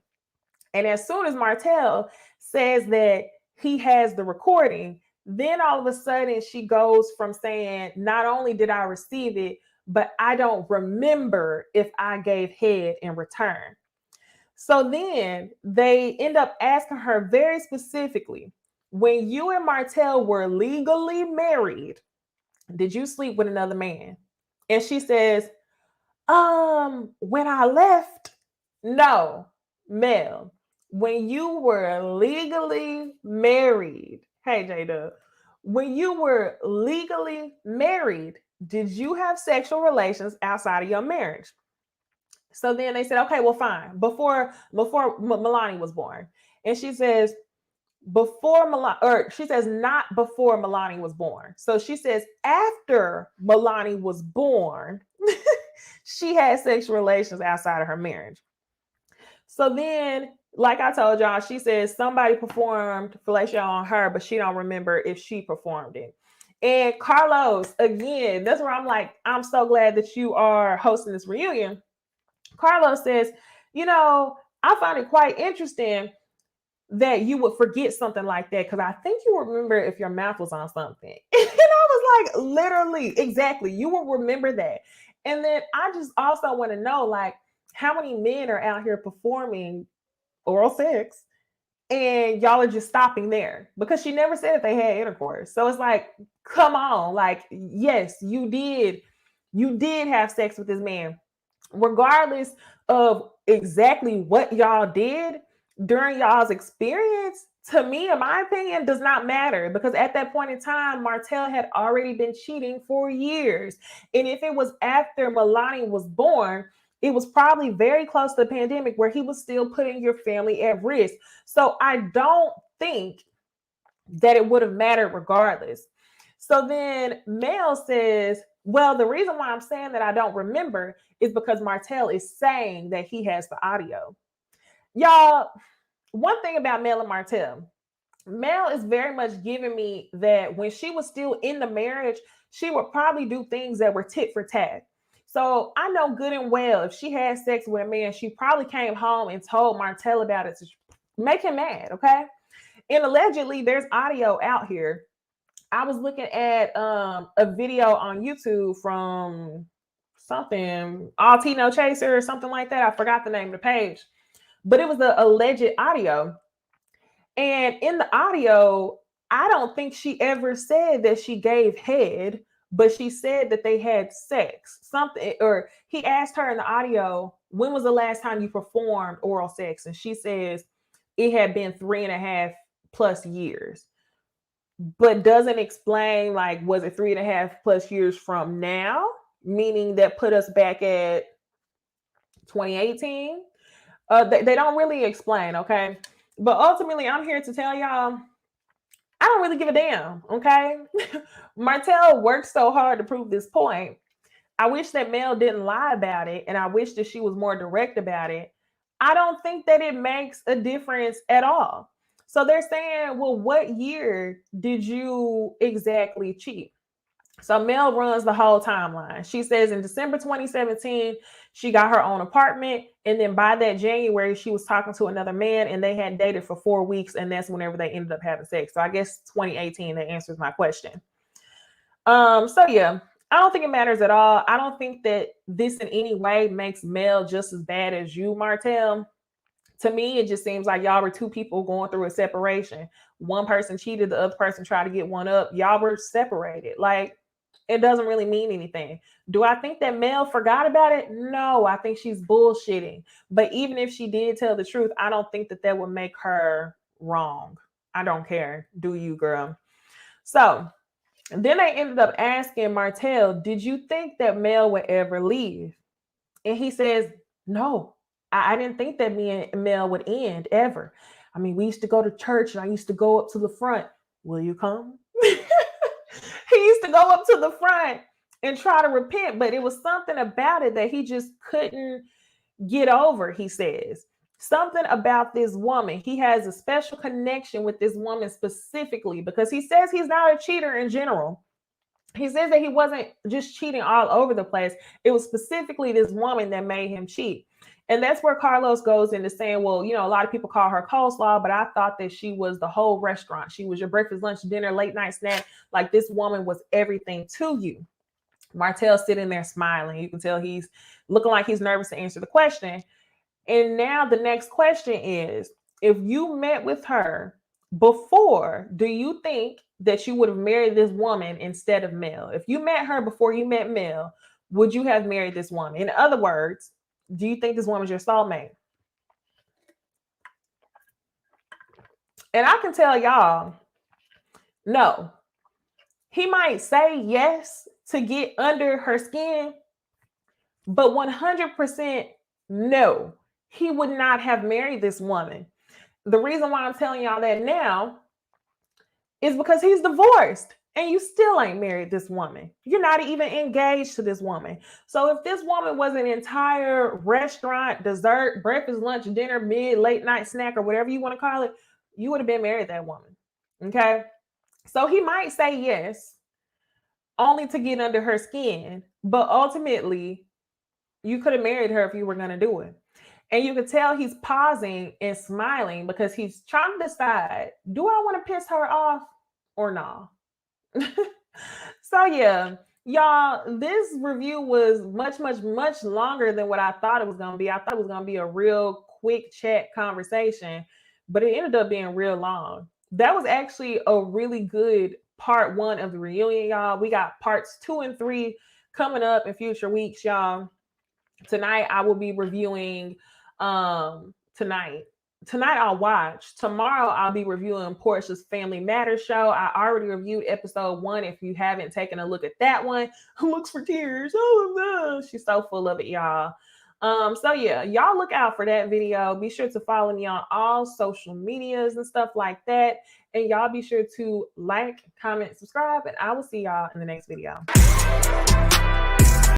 And as soon as Martell says that he has the recording, then all of a sudden she goes from saying, not only did I receive it, but I don't remember if I gave head in return. So then they end up asking her very specifically, when you and Martell were legally married, did you sleep with another man? And she says, when I left, no, Mel, when you were legally married, hey, J-Dub, when you were legally married, did you have sexual relations outside of your marriage? So then they said, okay, well, fine. Before Milani was born. And she says, before Milani, or she says, not before Milani was born. So she says, after Milani was born, she had sexual relations outside of her marriage. So then, like I told y'all, she says somebody performed fellatio on her, but she don't remember if she performed it. And Carlos, again, that's where I'm like, I'm so glad that you are hosting this reunion. Carlos says, I find it quite interesting that you would forget something like that because I think you remember if your mouth was on something. And I was like, literally, exactly. You will remember that. And then I just also want to know, like, how many men are out here performing oral sex and y'all are just stopping there because she never said that they had intercourse. So it's like, come on, like, yes, you did have sex with this man, regardless of exactly what y'all did during y'all's experience. To me, in my opinion, does not matter because at that point in time, Martell had already been cheating for years. And if it was after Milani was born, it was probably very close to the pandemic where he was still putting your family at risk. So I don't think that it would have mattered regardless. So then Mel says, well, the reason why I'm saying that I don't remember is because Martell is saying that he has the audio. Y'all, one thing about Mel and Martell, Mel is very much giving me that when she was still in the marriage, she would probably do things that were tit for tat. So I know good and well if she had sex with a man, she probably came home and told Martell about it to make him mad, okay? And allegedly, there's audio out here. I was looking at a video on YouTube from something, All Tea No Chaser or something like that. I forgot the name of the page, but it was the alleged audio. And in the audio, I don't think she ever said that she gave head, but she said that they had sex. Something, or he asked her in the audio, when was the last time you performed oral sex? And she says it had been 3.5+ years, but doesn't explain, like, was it 3.5+ years from now? Meaning that put us back at 2018. They don't really explain, okay? But ultimately, I'm here to tell y'all, I don't really give a damn, okay? Martell worked so hard to prove this point. I wish that Mel didn't lie about it, and I wish that she was more direct about it. I don't think that it makes a difference at all. So they're saying, well, what year did you exactly cheat? So Mel runs the whole timeline. She says in December 2017, she got her own apartment. And then by that January, she was talking to another man and they had dated for 4 weeks. And that's whenever they ended up having sex. So I guess 2018, that answers my question. So yeah, I don't think it matters at all. I don't think that this in any way makes Mel just as bad as you, Martell. To me, it just seems like y'all were two people going through a separation. One person cheated, the other person tried to get one up. Y'all were separated. Like, it doesn't really mean anything. Do I think that Mel forgot about it? No, I think she's bullshitting. But even if she did tell the truth, I don't think that would make her wrong. I don't care. Do you, girl? So then they ended up asking Martell, did you think that Mel would ever leave? And he says, no, I didn't think that me and Mel would end ever. I mean, we used to go to church and I used to go up to the front. Will you come? He used to go up to the front and try to repent, but it was something about it that he just couldn't get over, he says. Something about this woman. He has a special connection with this woman specifically because he says he's not a cheater in general. He says that he wasn't just cheating all over the place. It was specifically this woman that made him cheat. And that's where Carlos goes into saying, well, you know, a lot of people call her coleslaw, but I thought that she was the whole restaurant. She was your breakfast, lunch, dinner, late night snack. Like, this woman was everything to you. Martell's sitting there smiling. You can tell he's looking like he's nervous to answer the question. And now the next question is, if you met with her before, do you think that you would have married this woman instead of Mel? If you met her before you met Mel, would you have married this woman? In other words, do you think this woman's your soulmate? And I can tell y'all, no. He might say yes to get under her skin, but 100% no. He would not have married this woman. The reason why I'm telling y'all that now is because he's divorced and you still ain't married this woman. You're not even engaged to this woman. So if this woman was an entire restaurant, dessert, breakfast, lunch, dinner, late night snack, or whatever you want to call it, you would have been married that woman. Okay. So he might say yes only to get under her skin, but ultimately you could have married her if you were going to do it. And you could tell he's pausing and smiling because he's trying to decide, do I want to piss her off or not? So yeah, y'all, this review was much longer than what I thought it was going to be. I thought it was going to be a real quick chat conversation, but it ended up being real long. That was actually a really good part 1 of the reunion, y'all. We got parts 2 and 3 coming up in future weeks, y'all. Tonight I will be reviewing tonight I'll watch. Tomorrow I'll be reviewing Portia's Family Matters show. I already reviewed episode 1. If you haven't taken a look at that one, looks for tears. Oh no, she's so full of it, y'all. So yeah, y'all look out for that video. Be sure to follow me on all social medias and stuff like that. And y'all be sure to like, comment, subscribe, and I will see y'all in the next video.